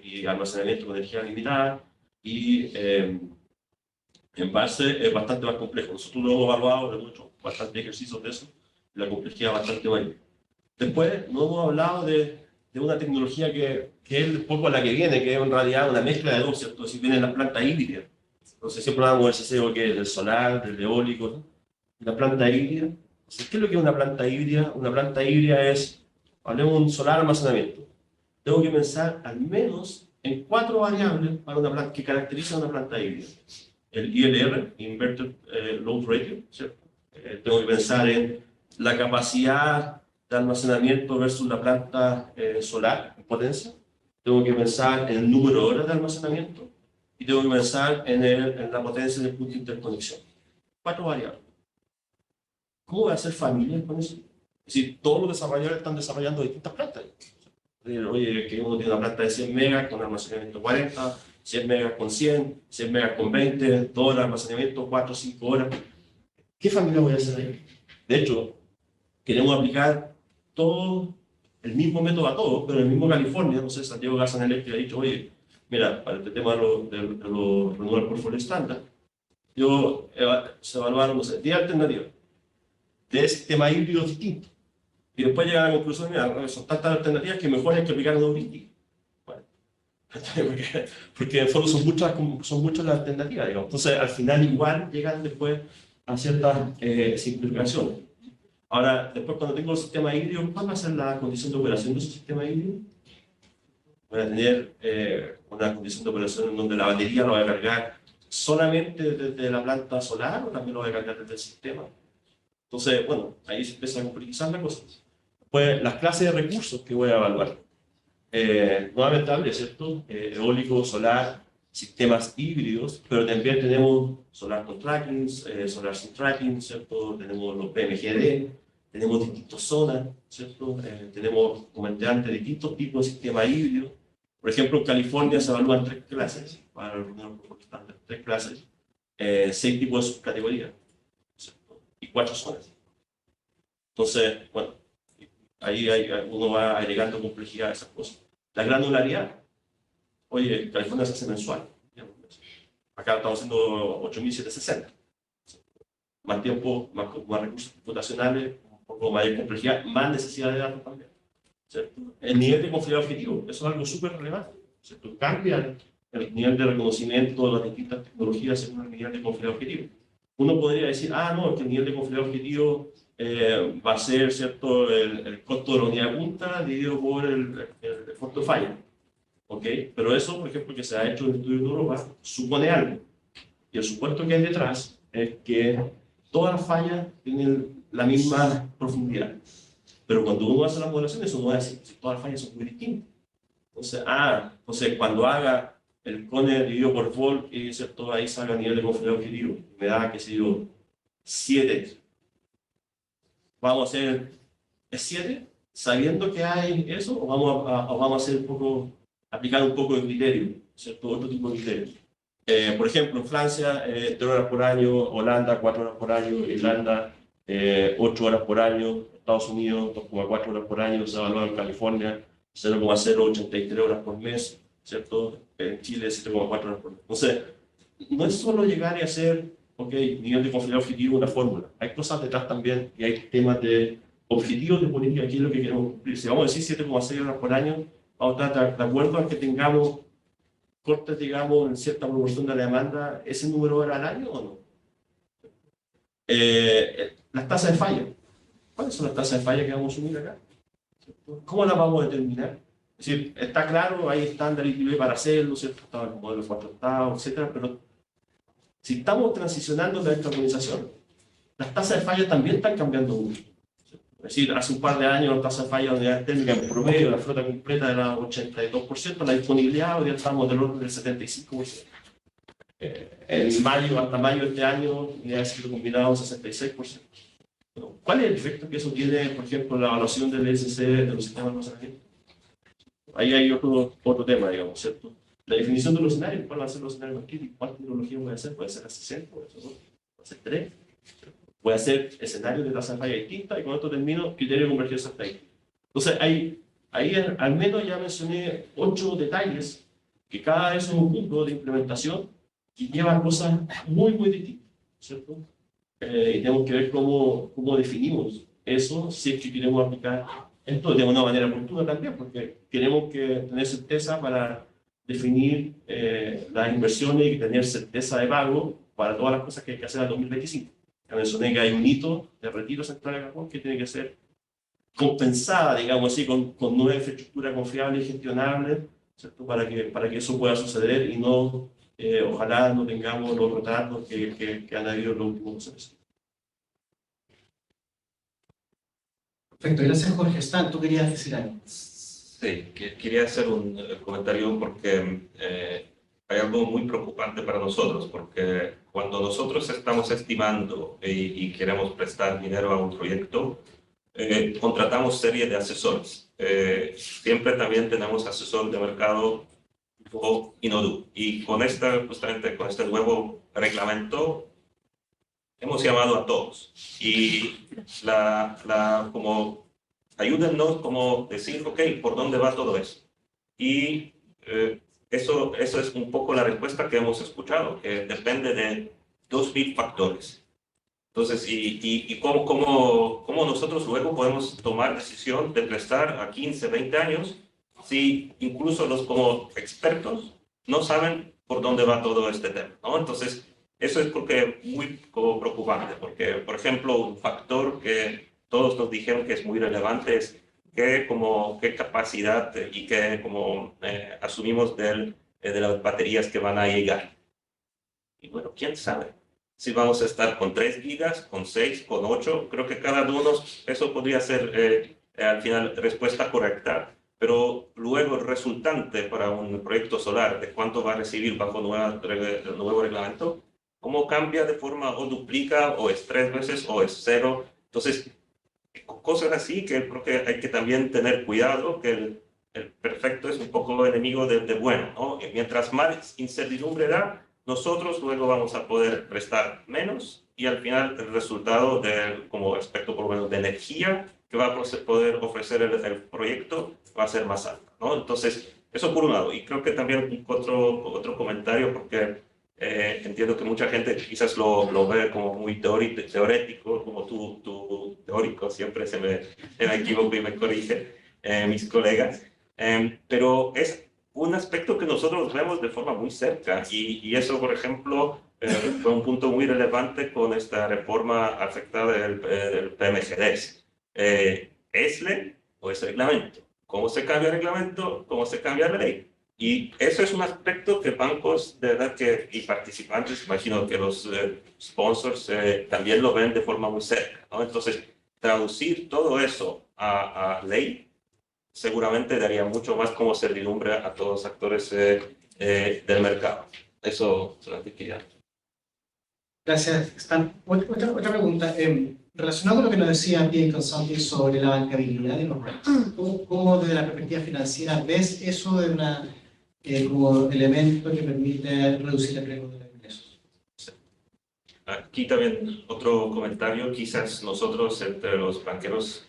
y almacenamiento con energía limitada y en base es bastante más complejo. Nosotros lo hemos evaluado, hemos hecho bastantes ejercicios de eso, la complejidad es bastante mayor. Después, no hemos hablado de una tecnología que es un poco la que viene, que es en realidad una mezcla de dos, ¿cierto? Si vienen las plantas híbridas. Entonces siempre hablamos del CCO, que es del solar, del eólico, ¿no? La planta híbrida. Entonces, ¿qué es lo que es una planta híbrida? Una planta híbrida es, hablemos de un solar almacenamiento. Tengo que pensar al menos en 4 variables para una planta que caracterizan una planta híbrida. El ILR, Inverted Load Ratio, ¿cierto? Tengo que pensar en la capacidad de almacenamiento versus la planta solar en potencia. Tengo que pensar en el número de horas de almacenamiento y tengo que pensar en la potencia del punto de interconexión. 4 variables. ¿Cómo voy a hacer familia con eso? Es decir, todos los desarrolladores están desarrollando distintas plantas. Oye, que uno tiene una planta de 100 megas con almacenamiento 40, 100 megas con 100, 100 megas con 20, todo el almacenamiento 4 o 5 horas. ¿Qué familia voy a hacer ahí? De hecho, queremos aplicar todo el mismo método a todos, pero en el mismo California, no sé, Santiago Gas and Electric ha dicho, oye, mira, para este tema de los Renewable Portfolio Standard, se evaluaron, no sé, 10 alternativas de sistemas híbridos distintos. Y después llegan a la conclusión, mira, son tantas alternativas que mejor hay que aplicar una heurística. Bueno, Porque en el fondo son muchas las alternativas, digamos. Entonces, al final igual llegan después a ciertas simplificaciones. Ahora, después cuando tengo el sistema híbrido, ¿cuál va a ser la condición de operación de ese sistema híbrido? Voy a tener una condición de operación en donde la batería lo voy a cargar solamente desde la planta solar o también lo voy a cargar desde el sistema. Entonces, bueno, ahí se empieza a complejizar la cosa. Pues las clases de recursos que voy a evaluar. Nuevamente hablé, ¿cierto? Eólico, solar, sistemas híbridos, pero también tenemos solar con tracking, solar sin tracking, ¿cierto? Tenemos los PMGD, tenemos distintas zonas, ¿cierto? Tenemos, como antes, distintos tipos de sistemas híbridos. Por ejemplo, en California se evalúan 3 clases, para los estándar, 3 clases, 6 tipos de subcategorías, ¿cierto? Y 4 zonas. Entonces, bueno, ahí uno va agregando complejidad a esas cosas. La granularidad. Oye, en California se hace mensual. Acá estamos haciendo 8.760. Más tiempo, más recursos computacionales, un poco mayor complejidad, más necesidad de datos también, ¿cierto? El nivel de confiabilidad objetivo, eso es algo súper relevante, ¿cierto? Cambia el nivel de reconocimiento de las distintas tecnologías según el nivel de confiabilidad objetivo. Uno podría decir, no, que el nivel de confiabilidad objetivo va a ser, ¿cierto?, el costo de la unidad de punta dividido por el costo de falla. ¿Ok? Pero eso, por ejemplo, que se ha hecho en el estudio de Europa, supone algo. Y el supuesto que hay detrás es que todas las fallas tienen la misma profundidad. Pero cuando uno hace las modelaciones, eso no es así. Si todas las fallas son muy distintas. Entonces, cuando haga el cone dividido por volt, y ¿cierto?, ahí salga el nivel de confiabilidad objetivo, me da, qué sé yo, 7. ¿Vamos a hacer 7 sabiendo que hay eso? ¿O vamos a hacer aplicar un poco de criterio, ¿cierto? Otro tipo de criterio. Por ejemplo, en Francia, 3 horas por año, Holanda, 4 horas por año, Irlanda, 8 horas por año, Estados Unidos, 2,4 horas por año, se evalúa en California, 0,083 horas por mes, ¿cierto? En Chile, 7,4 horas por mes. Entonces, no es solo llegar y hacer, nivel de confiabilidad objetivo, una fórmula. Hay cosas detrás también y hay temas de objetivos de política, aquí es lo que queremos cumplir. Si vamos a decir 7,6 horas por año, vamos a estar de acuerdo a que tengamos cortes, digamos, en cierta proporción de la demanda, ¿ese número de horas al año o no? Las tasas de falla. ¿Cuáles son las tasas de falla que vamos a asumir acá? ¿Cómo las vamos a determinar? Es decir, está claro, hay estándares para hacerlo, ¿cierto? Está el modelo de 4 estados, etcétera, pero si estamos transicionando la descarbonización, las tasas de falla también están cambiando mucho. Es decir, hace un par de años la tasa de falla de unidades térmicas en promedio, la flota completa era 82%, la disponibilidad hoy día estamos del orden del 75%. En mayo, hasta mayo de este año, unidades de ciclo combinado 66%. Bueno, ¿cuál es el efecto que eso tiene, por ejemplo, en la evaluación del ESC de los sistemas de almacenamiento? Ahí hay otro tema, digamos, ¿cierto? La definición de los escenarios, ¿cuál va a ser los escenarios más críticos? ¿Cuál tecnología voy a hacer? ¿Puede ser a 60? ¿Puede ser 2? ¿Puede ser 3? Voy a hacer escenarios de tasa de falla distinta y con esto termino criterio de convergencia estadística. Entonces, ahí al menos ya mencioné 8 detalles que cada vez son un punto de implementación y llevan cosas muy, muy distintas, ¿cierto? Y tenemos que ver cómo definimos eso, si es que queremos aplicar esto de una manera oportuna también, porque tenemos que tener certeza para definir las inversiones y tener certeza de pago para todas las cosas que hay que hacer en 2025. Ya mencioné que hay un hito de retiro central de carbón que tiene que ser compensada, digamos así, con nueva infraestructura confiable y gestionable, ¿cierto? Para que eso pueda suceder y no, ojalá no tengamos los retrasos que han habido en los últimos meses. Perfecto, gracias Jorge. Stan, tú querías decir algo. Sí, quería hacer un comentario porque hay algo muy preocupante para nosotros, porque cuando nosotros estamos estimando y queremos prestar dinero a un proyecto, contratamos serie de asesores. Siempre también tenemos asesor de mercado o Inodu. Y justamente con este nuevo reglamento, hemos llamado a todos. Y como ayúdennos como decir, ok, ¿por dónde va todo eso? Y eso es un poco la respuesta que hemos escuchado, que depende de 2.000 factores. Entonces, y cómo nosotros luego podemos tomar decisión de prestar a 15, 20 años si incluso los como expertos no saben por dónde va todo este tema, ¿no? Entonces, eso es porque muy como preocupante, porque, por ejemplo, un factor que todos nos dijeron que es muy relevante es qué capacidad y qué como asumimos de las baterías que van a llegar. Y bueno, quién sabe si vamos a estar con 3 gigas, con 6, con 8. Creo que cada uno, eso podría ser al final respuesta correcta. Pero luego el resultante para un proyecto solar de cuánto va a recibir bajo el nuevo reglamento, cómo cambia de forma o duplica o es 3 veces o es 0. Entonces, cosas así que creo que hay que también tener cuidado, que el perfecto es un poco enemigo del bueno, ¿no? Y mientras más incertidumbre da, nosotros luego vamos a poder prestar menos y al final el resultado como aspecto por lo menos de energía que va a poder ofrecer el proyecto va a ser más alto, ¿no? Entonces, eso por un lado. Y creo que también otro comentario, porque entiendo que mucha gente quizás lo ve como muy teórico, como tú teórico, siempre se me equivoco y me corrige mis colegas, pero es un aspecto que nosotros vemos de forma muy cerca y eso, por ejemplo, fue un punto muy relevante con esta reforma afectada del PMGDs. ¿Es ley o es reglamento? ¿Cómo se cambia el reglamento? ¿Cómo se cambia la ley? Y eso es un aspecto que bancos de verdad y participantes, imagino que los sponsors también lo ven de forma muy cerca, ¿no? Entonces, traducir todo eso a ley seguramente daría mucho más como servidumbre a todos los actores del mercado. Eso solamente quería. Gracias, Stan. Otra pregunta. Relacionado con lo que nos decía Pierre Consanti sobre la bancabilidad de los REITs, ¿cómo desde la perspectiva financiera ves eso de como elemento que permite reducir el riesgo de los ingresos? Aquí también otro comentario, quizás nosotros entre los banqueros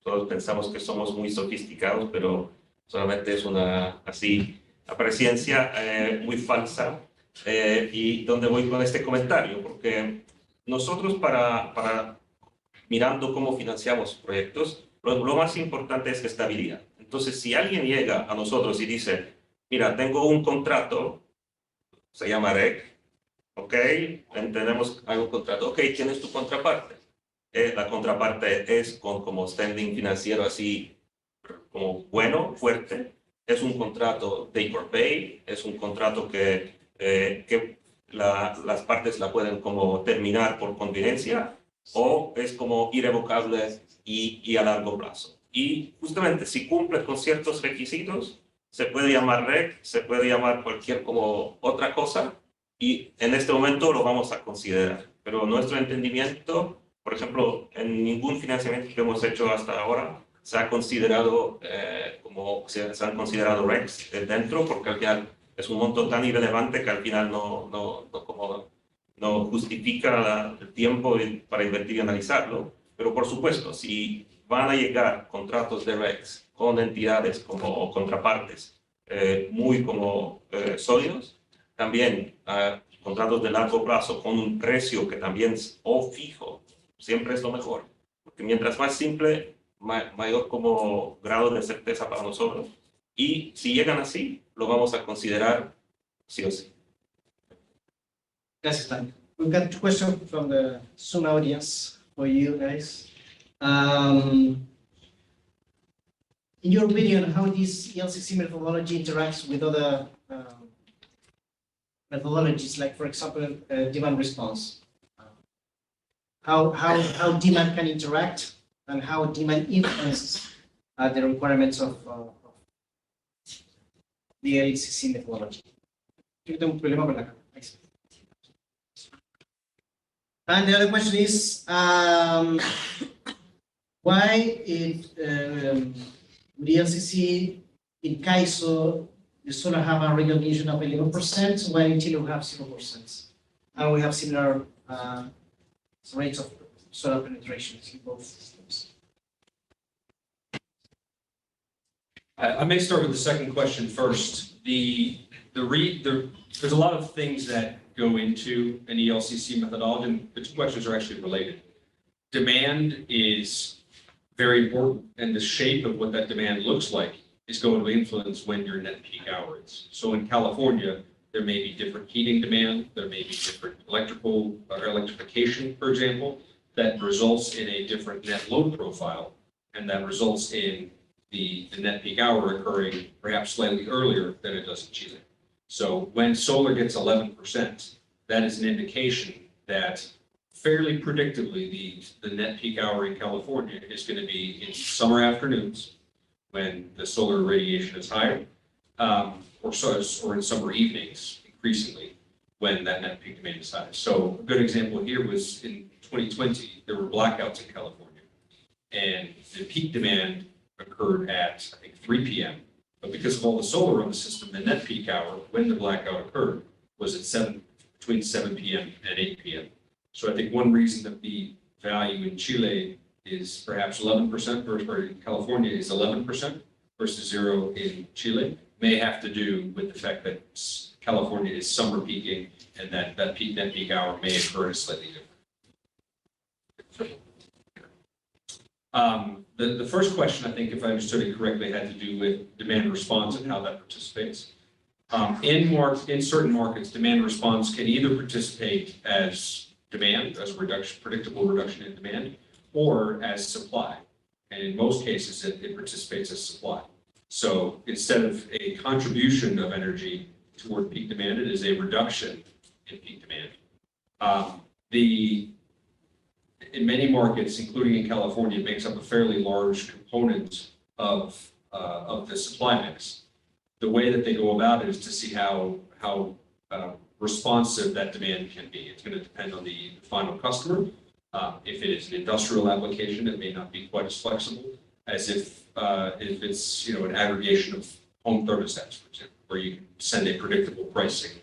todos pensamos que somos muy sofisticados, pero solamente es una así apariencia muy falsa. Y donde voy con este comentario, porque nosotros para mirando cómo financiamos proyectos, lo más importante es la estabilidad. Entonces, si alguien llega a nosotros y dice, mira, tengo un contrato, se llama REC, ok, tenemos algún contrato, ok, ¿quién es tu contraparte? La contraparte es como standing financiero así como bueno, fuerte, es un contrato take or pay, es un contrato que las partes la pueden como terminar por conveniencia o es como irrevocable y a largo plazo. Y justamente si cumple con ciertos requisitos, se puede llamar REC, se puede llamar cualquier como otra cosa y en este momento lo vamos a considerar. Pero nuestro entendimiento, por ejemplo, en ningún financiamiento que hemos hecho hasta ahora se ha considerado se han considerado RECs dentro, porque al final es un monto tan irrelevante que al final no justifica el tiempo para invertir y analizarlo. Pero por supuesto, si van a llegar contratos de RECs con entidades como contrapartes muy como sólidos, también contratos de largo plazo con un precio que también es fijo, siempre es lo mejor. Porque mientras más simple, mayor como grado de certeza para nosotros. Y si llegan así, lo vamos a considerar sí o sí. Gracias, Stan. We've got a question from the Zoom audience for you guys. In your opinion, how this ELCC methodology interacts with other methodologies, like, for example, demand response? How demand can interact and how demand influences the requirements of the ELCC methodology? Yo tengo un problema con la cámara. And the other question is, why the LCC in CAISO, the solar have a recognition of 11%, while in Chile we have 0%. And we have similar rates of solar penetration in both systems. I may start with the second question first. There's a lot of things that go into an ELCC methodology, and the two questions are actually related. Demand is very important, and the shape of what that demand looks like is going to influence when your net peak hour is. So in California, there may be different heating demand, there may be different electrical or electrification, for example, that results in a different net load profile, and that results in the net peak hour occurring perhaps slightly earlier than it does in Chile. So when solar gets 11%, that is an indication that fairly predictably the net peak hour in California is going to be in summer afternoons when the solar radiation is higher, or in summer evenings increasingly when that net peak demand is high. So a good example here was in 2020, there were blackouts in California, and the peak demand occurred at, I think, 3 p.m. But because of all the solar on the system, the net peak hour when the blackout occurred was at between 7 p.m. and 8 p.m. So I think one reason that the value in Chile is perhaps 11% versus, or in California is 11% versus 0 in Chile may have to do with the fact that California is summer peaking, and that net peak hour may occur at slightly different. The first question, I think, if I understood it correctly, had to do with demand response and how that participates. In certain markets, demand response can either participate as demand, as a predictable reduction in demand, or as supply. And in most cases, it participates as supply. So instead of a contribution of energy toward peak demand, it is a reduction in peak demand. In many markets, including in California, it makes up a fairly large component of the supply mix. The way that they go about it is to see how responsive that demand can be. It's going to depend on the final customer. If it is an industrial application, it may not be quite as flexible as if it's an aggregation of home thermostats, for example, where you can send a predictable pricing.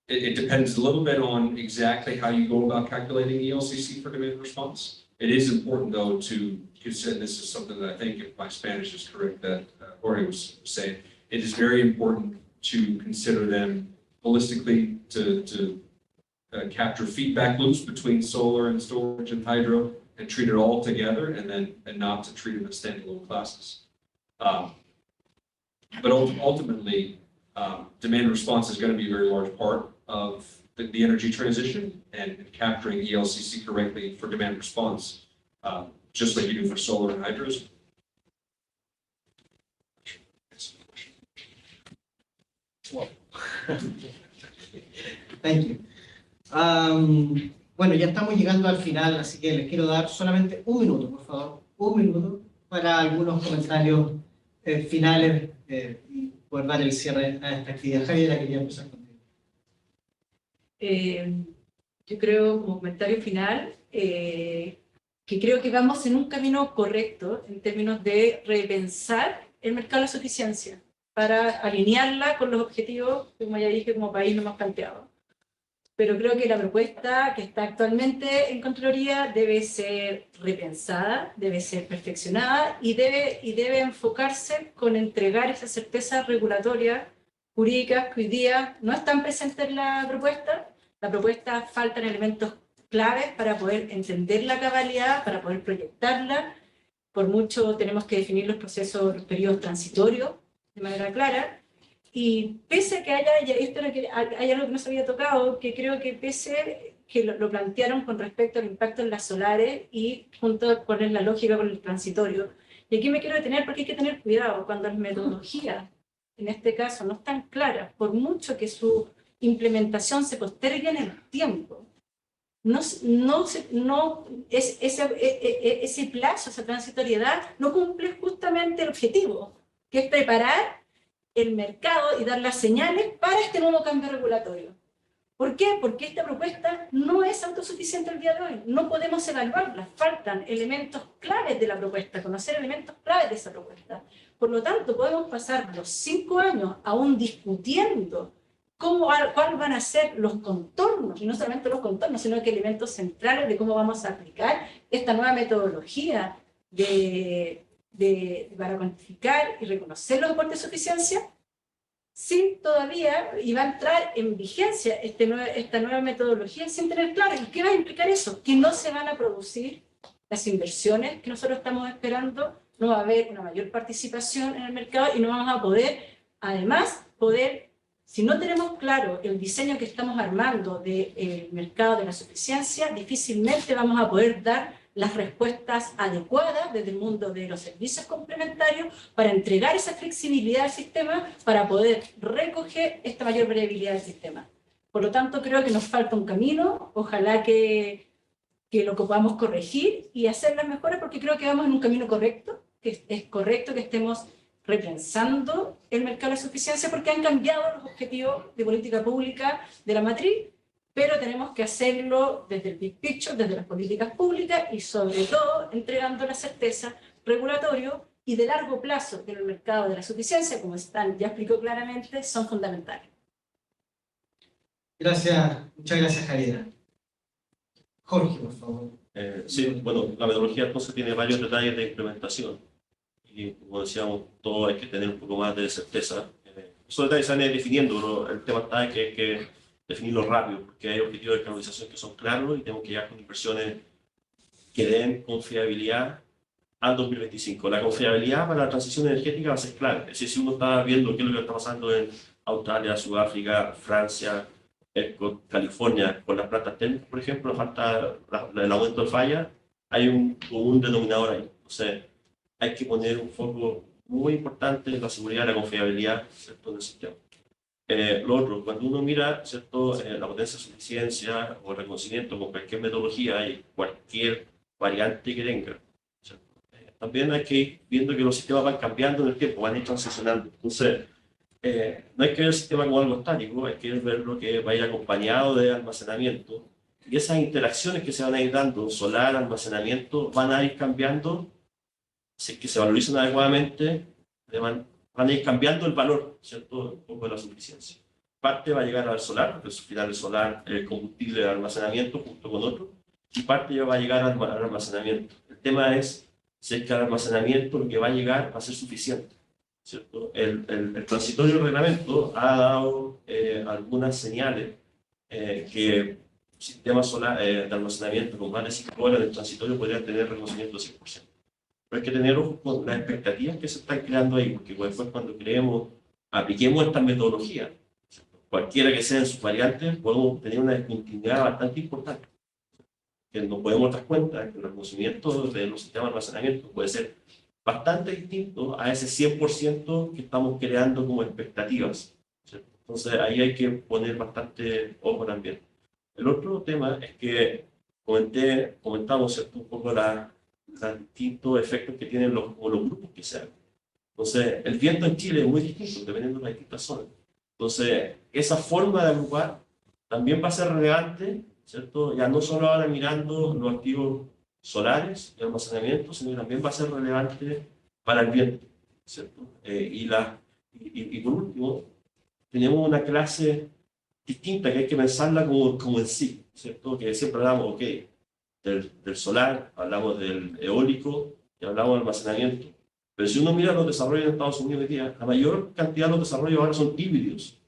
It depends a little bit on exactly how you go about calculating ELCC for demand response. It is important, though, to consider, this is something that I think, if my Spanish is correct, that Jorge was saying, it is very important to consider them holistically, to capture feedback loops between solar and storage and hydro, and treat it all together, and not to treat it as standalone classes. But ultimately, demand response is going to be a very large part of the energy transition, and capturing ELCC correctly for demand response, just like you do for solar and hydros. Wow. Thank you. Bueno, ya estamos llegando al final, así que les quiero dar solamente un minuto, por favor, un minuto para algunos comentarios finales y poder dar el cierre a esta actividad. Javiera, quería empezar contigo. Yo creo, como comentario final, que creo que vamos en un camino correcto en términos de repensar el mercado de la suficiencia para alinearla con los objetivos que, como ya dije, como país no hemos planteado. Pero creo que la propuesta que está actualmente en Contraloría debe ser repensada, debe ser perfeccionada y debe enfocarse con entregar esas certezas regulatorias, jurídicas, que hoy día no están presentes en la propuesta. La propuesta faltan elementos claves para poder entender la cabalidad, para poder proyectarla. Por mucho tenemos que definir los procesos, los periodos transitorios de manera clara. Y pese a que hay algo que no se había tocado, que creo que pese que lo plantearon con respecto al impacto en las solares y junto a cuál es la lógica con el transitorio. Y aquí me quiero detener porque hay que tener cuidado cuando las metodologías, en este caso, no están claras, por mucho que su implementación se postergue en el tiempo. Ese plazo, esa transitoriedad, no cumple justamente el objetivo, que es preparar el mercado y dar las señales para este nuevo cambio regulatorio. ¿Por qué? Porque esta propuesta no es autosuficiente el día de hoy. No podemos evaluarla. Faltan elementos claves de la propuesta, conocer elementos claves de esa propuesta. Por lo tanto, podemos pasar los 5 años aún discutiendo cuáles van a ser los contornos, y no solamente los contornos, sino que elementos centrales de cómo vamos a aplicar esta nueva metodología para cuantificar y reconocer los aportes de suficiencia, sin todavía, y va a entrar en vigencia esta nueva metodología sin tener claro. ¿Y qué va a implicar eso? Que no se van a producir las inversiones que nosotros estamos esperando no va a haber una mayor participación en el mercado y no vamos a poder, además, si no tenemos claro el diseño que estamos armando del mercado de la suficiencia, difícilmente vamos a poder dar las respuestas adecuadas desde el mundo de los servicios complementarios para entregar esa flexibilidad al sistema, para poder recoger esta mayor variabilidad del sistema. Por lo tanto, creo que nos falta un camino, ojalá que lo podamos corregir y hacer las mejoras, porque creo que vamos en un camino correcto, que es correcto que estemos repensando el mercado de la suficiencia, porque han cambiado los objetivos de política pública de la matriz, pero tenemos que hacerlo desde el big picture, desde las políticas públicas y sobre todo entregando la certeza regulatoria y de largo plazo del mercado de la suficiencia, como Stan ya explicó claramente, son fundamentales. Gracias, muchas gracias, Javiera. Jorge, por favor. Sí, bueno, la metodología entonces tiene varios detalles de implementación y como decíamos, todo hay que tener un poco más de certeza. Esos detalles se van a ir definiendo, pero el tema está en que hay que definirlo rápido, porque hay objetivos de carbonización que son claros y tenemos que llegar con inversiones que den confiabilidad al 2025. La confiabilidad para la transición energética va a ser clave. Es decir, si uno está viendo qué es lo que está pasando en Australia, Sudáfrica, Francia, con California, con las plantas térmicas, por ejemplo, falta el aumento de falla, hay un común denominador ahí. Entonces, hay que poner un foco muy importante en la seguridad y la confiabilidad, ¿cierto?, del sistema. Lo otro, cuando uno mira, ¿cierto?, la potencia de suficiencia o el reconocimiento con cualquier metodología y cualquier variante que tenga, ¿cierto? También hay que ir viendo que los sistemas van cambiando en el tiempo, van a ir transicionando. Entonces, no hay que ver el sistema como algo estático, hay que ver lo que va a ir acompañado de almacenamiento. Y esas interacciones que se van a ir dando, solar, almacenamiento, van a ir cambiando, si es que se valorizan adecuadamente, van a ir cambiando el valor, ¿cierto?, un poco de la suficiencia. Parte va a llegar al solar, porque al final el solar es el combustible de almacenamiento junto con otro, y parte ya va a llegar al almacenamiento. El tema es si es que el almacenamiento lo que va a llegar va a ser suficiente, ¿cierto? El transitorio reglamento ha dado algunas señales que sistemas solar, de almacenamiento con más de 5 horas del transitorio podrían tener reconocimiento de 100%. Pero hay que tener ojo con las expectativas que se están creando ahí, porque después cuando apliquemos esta metodología, cualquiera que sea en sus variantes, podemos tener una discontinuidad bastante importante. Que nos podemos dar cuenta que el reconocimiento de los sistemas de almacenamiento puede ser bastante distinto a ese 100% que estamos creando como expectativas, ¿cierto? Entonces ahí hay que poner bastante ojo también. El otro tema es que comentamos, ¿cierto?, un poco los distintos efectos que tienen los grupos que se hagan. Entonces, el viento en Chile es muy distinto dependiendo de las distintas zonas. Entonces, esa forma de agrupar también va a ser relevante, ¿cierto? Ya no solo ahora mirando los activos solares y almacenamiento, sino que también va a ser relevante para el viento, ¿cierto? Y por último, tenemos una clase distinta que hay que pensarla como en sí, ¿cierto? Que siempre hablamos, ok, del solar, hablamos del eólico y hablamos del almacenamiento. Pero si uno mira los desarrollos en Estados Unidos hoy día, la mayor cantidad de los desarrollos ahora son híbridos.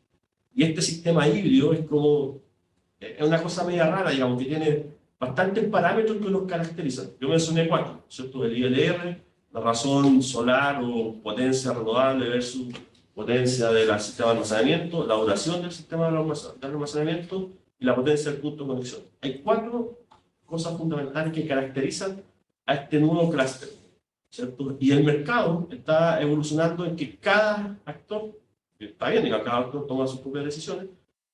Y este sistema híbrido es una cosa media rara, digamos, que tiene bastantes parámetros que los caracterizan. Yo mencioné 4, ¿cierto? El ILR, la razón solar o potencia renovable versus potencia del sistema de almacenamiento, la duración del sistema de almacenamiento y la potencia del punto de conexión. Hay 4 cosas fundamentales que caracterizan a este nuevo clúster, ¿cierto? Y el mercado está evolucionando en que cada actor, que está bien, cada actor toma sus propias decisiones,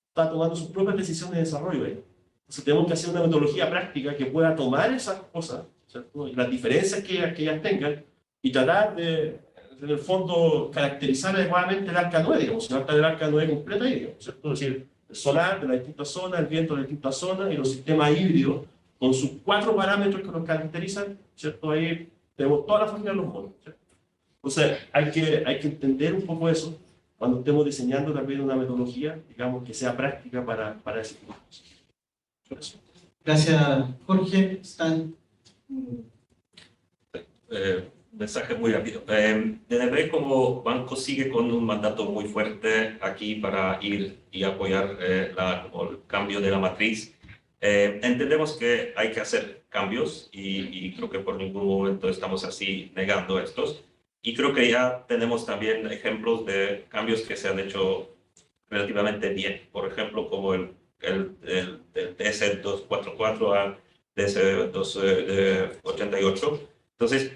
está tomando sus propias decisiones de desarrollo ahí. Entonces tenemos que hacer una metodología práctica que pueda tomar esas cosas, ¿cierto?, y las diferencias que ellas tengan, y tratar de, en el fondo, caracterizar adecuadamente el arca 9, digamos, el arca 9 completa ahí, digamos, ¿cierto? Es decir, el solar de las distintas zonas, el viento de las distintas zonas, y los sistemas híbridos, con sus 4 parámetros que nos caracterizan, ¿cierto? Ahí tenemos toda la familia de los monos, ¿cierto? Entonces hay que entender un poco eso cuando estemos diseñando también una metodología, digamos, que sea práctica para ese tipo de cosas. Gracias, Jorge. Stan. Mensaje muy rápido. DNB como banco sigue con un mandato muy fuerte aquí para ir y apoyar el cambio de la matriz. Entendemos que hay que hacer cambios y creo que por ningún momento estamos así negando estos. Y creo que ya tenemos también ejemplos de cambios que se han hecho relativamente bien. Por ejemplo, como el DS244 al DS288. Entonces,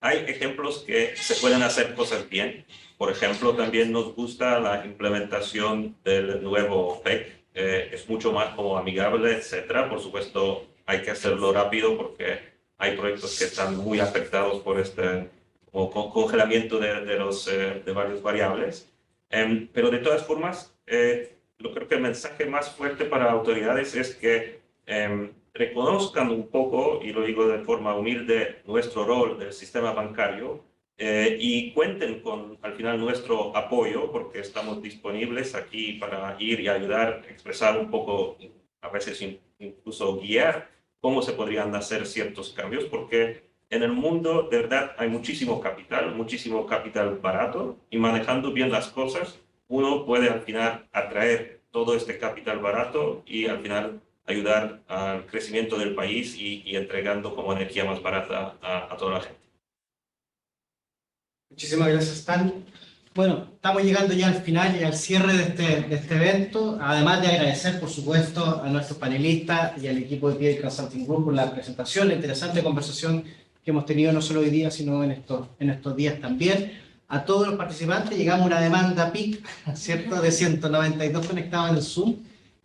hay ejemplos que se pueden hacer cosas bien. Por ejemplo, también nos gusta la implementación del nuevo FEC. Es mucho más como amigable, etcétera. Por supuesto, hay que hacerlo rápido porque hay proyectos que están muy afectados por este congelamiento de varias variables. Pero de todas formas, creo que el mensaje más fuerte para autoridades es que reconozcan un poco, y lo digo de forma humilde, nuestro rol del sistema bancario y cuenten con, al final, nuestro apoyo, porque estamos disponibles aquí para ir y ayudar, expresar un poco, a veces incluso guiar cómo se podrían hacer ciertos cambios, porque en el mundo, de verdad, hay muchísimo capital barato, y manejando bien las cosas, uno puede al final atraer todo este capital barato y al final ayudar al crecimiento del país y entregando como energía más barata a toda la gente. Muchísimas gracias, Stan. Bueno, estamos llegando ya al final y al cierre de este evento. Además de agradecer, por supuesto, a nuestros panelistas y al equipo de Pierre Consulting Group por la presentación, la interesante conversación que hemos tenido no solo hoy día, sino en estos días también. A todos los participantes llegamos a una demanda PIC, ¿cierto?, de 192 conectados en el Zoom.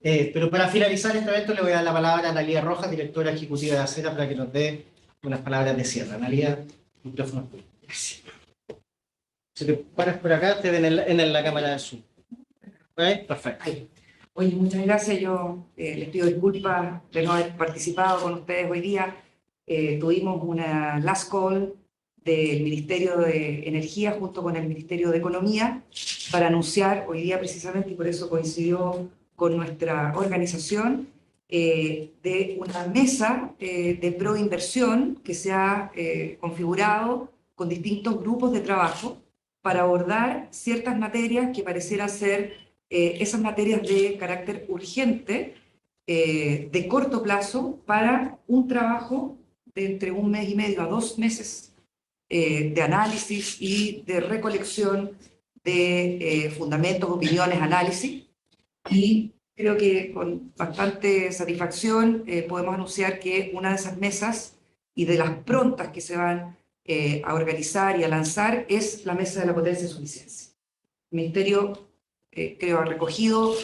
Pero para finalizar este evento le voy a dar la palabra a Analía Rojas, directora ejecutiva de Acera, para que nos dé unas palabras de cierre. Analía, el micrófono es tuyo. Gracias. Si te paras por acá, te ven en la cámara de Zoom. ¿Okay? Perfecto. Ahí. Oye, muchas gracias. Yo les pido disculpas de no haber participado con ustedes hoy día. Tuvimos una last call del Ministerio de Energía junto con el Ministerio de Economía para anunciar hoy día precisamente, y por eso coincidió con nuestra organización, de una mesa de proinversión que se ha configurado con distintos grupos de trabajo para abordar ciertas materias que parecieran ser esas materias de carácter urgente, de corto plazo, para un trabajo de entre 1 mes y medio a 2 meses de análisis y de recolección de fundamentos, opiniones, análisis. Y creo que con bastante satisfacción podemos anunciar que una de esas mesas y de las prontas que se van a organizar y a lanzar es la mesa de la potencia y suficiencia. El Ministerio, creo, ha recogido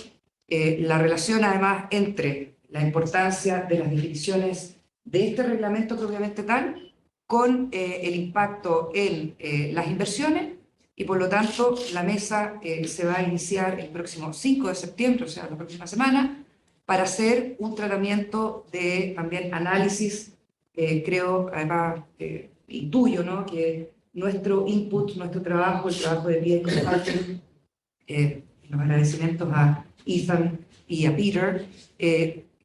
la relación además entre la importancia de las definiciones de este reglamento propiamente tal con el impacto en las inversiones, y por lo tanto la mesa se va a iniciar el próximo 5 de septiembre, o sea, la próxima semana, para hacer un tratamiento de también análisis. Creo, además, intuyo, ¿no?, que nuestro input, nuestro trabajo, el trabajo de Pierre Consulting, los agradecimientos a Ethan y a Peter,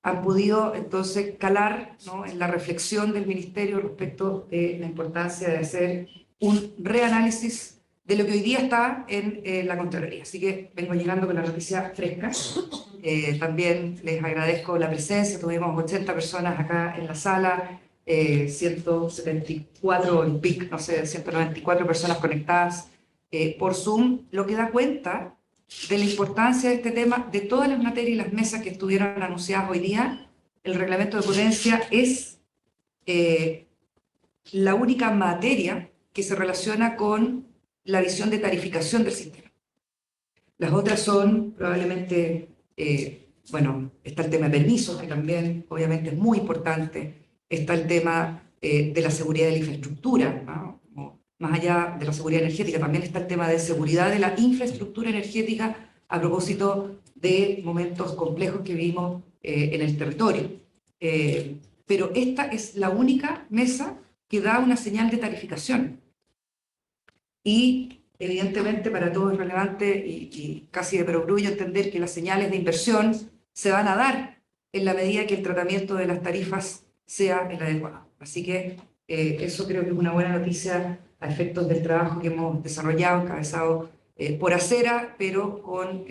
han podido entonces calar, ¿no?, en la reflexión del Ministerio respecto de la importancia de hacer un reanálisis de lo que hoy día está en la Contraloría. Así que vengo llegando con la noticia fresca. También les agradezco la presencia. Tuvimos 80 personas acá en la sala, 174 en PIC, no sé, 194 personas conectadas por Zoom, lo que da cuenta de la importancia de este tema, de todas las materias y las mesas que estuvieron anunciadas hoy día. El reglamento de potencia es la única materia que se relaciona con la visión de tarificación del sistema. Las otras son probablemente, bueno, está el tema de permisos, que también obviamente es muy importante, está el tema de la seguridad de la infraestructura, ¿no? Más allá de la seguridad energética, también está el tema de seguridad de la infraestructura energética a propósito de momentos complejos que vivimos en el territorio. Pero esta es la única mesa que da una señal de tarificación. Y evidentemente para todos es relevante y casi de perogrullo entender que las señales de inversión se van a dar en la medida que el tratamiento de las tarifas sea el adecuado. Así que eso creo que es una buena noticia a efectos del trabajo que hemos desarrollado, encabezado por Acera, pero con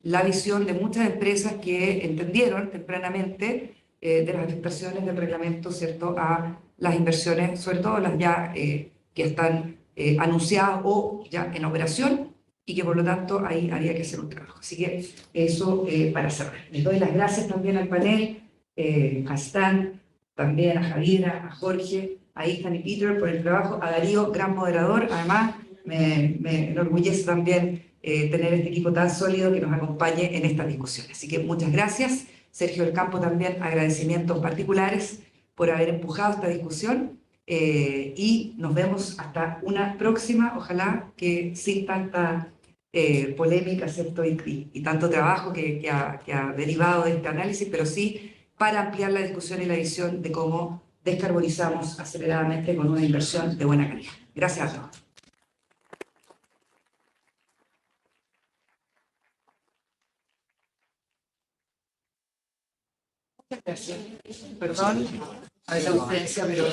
la visión de muchas empresas que entendieron tempranamente de las afectaciones del reglamento, ¿cierto?, a las inversiones, sobre todo las ya que están anunciadas o ya en operación, y que por lo tanto ahí había que hacer un trabajo. Así que eso para cerrar. Les doy las gracias también al panel, a Stan, también a Javiera, a Jorge, a Ethan y Peter por el trabajo, a Darío, gran moderador. Además, me enorgullece también tener este equipo tan sólido que nos acompañe en esta discusión. Así que muchas gracias. Sergio del Campo también, agradecimientos particulares por haber empujado esta discusión. Y nos vemos hasta una próxima, ojalá que sin tanta polémica, ¿cierto? Y tanto trabajo que ha derivado de este análisis, pero sí para ampliar la discusión y la visión de cómo descarbonizamos aceleradamente con una inversión de buena calidad. Gracias a todos. Muchas gracias. Perdón a la ausencia, pero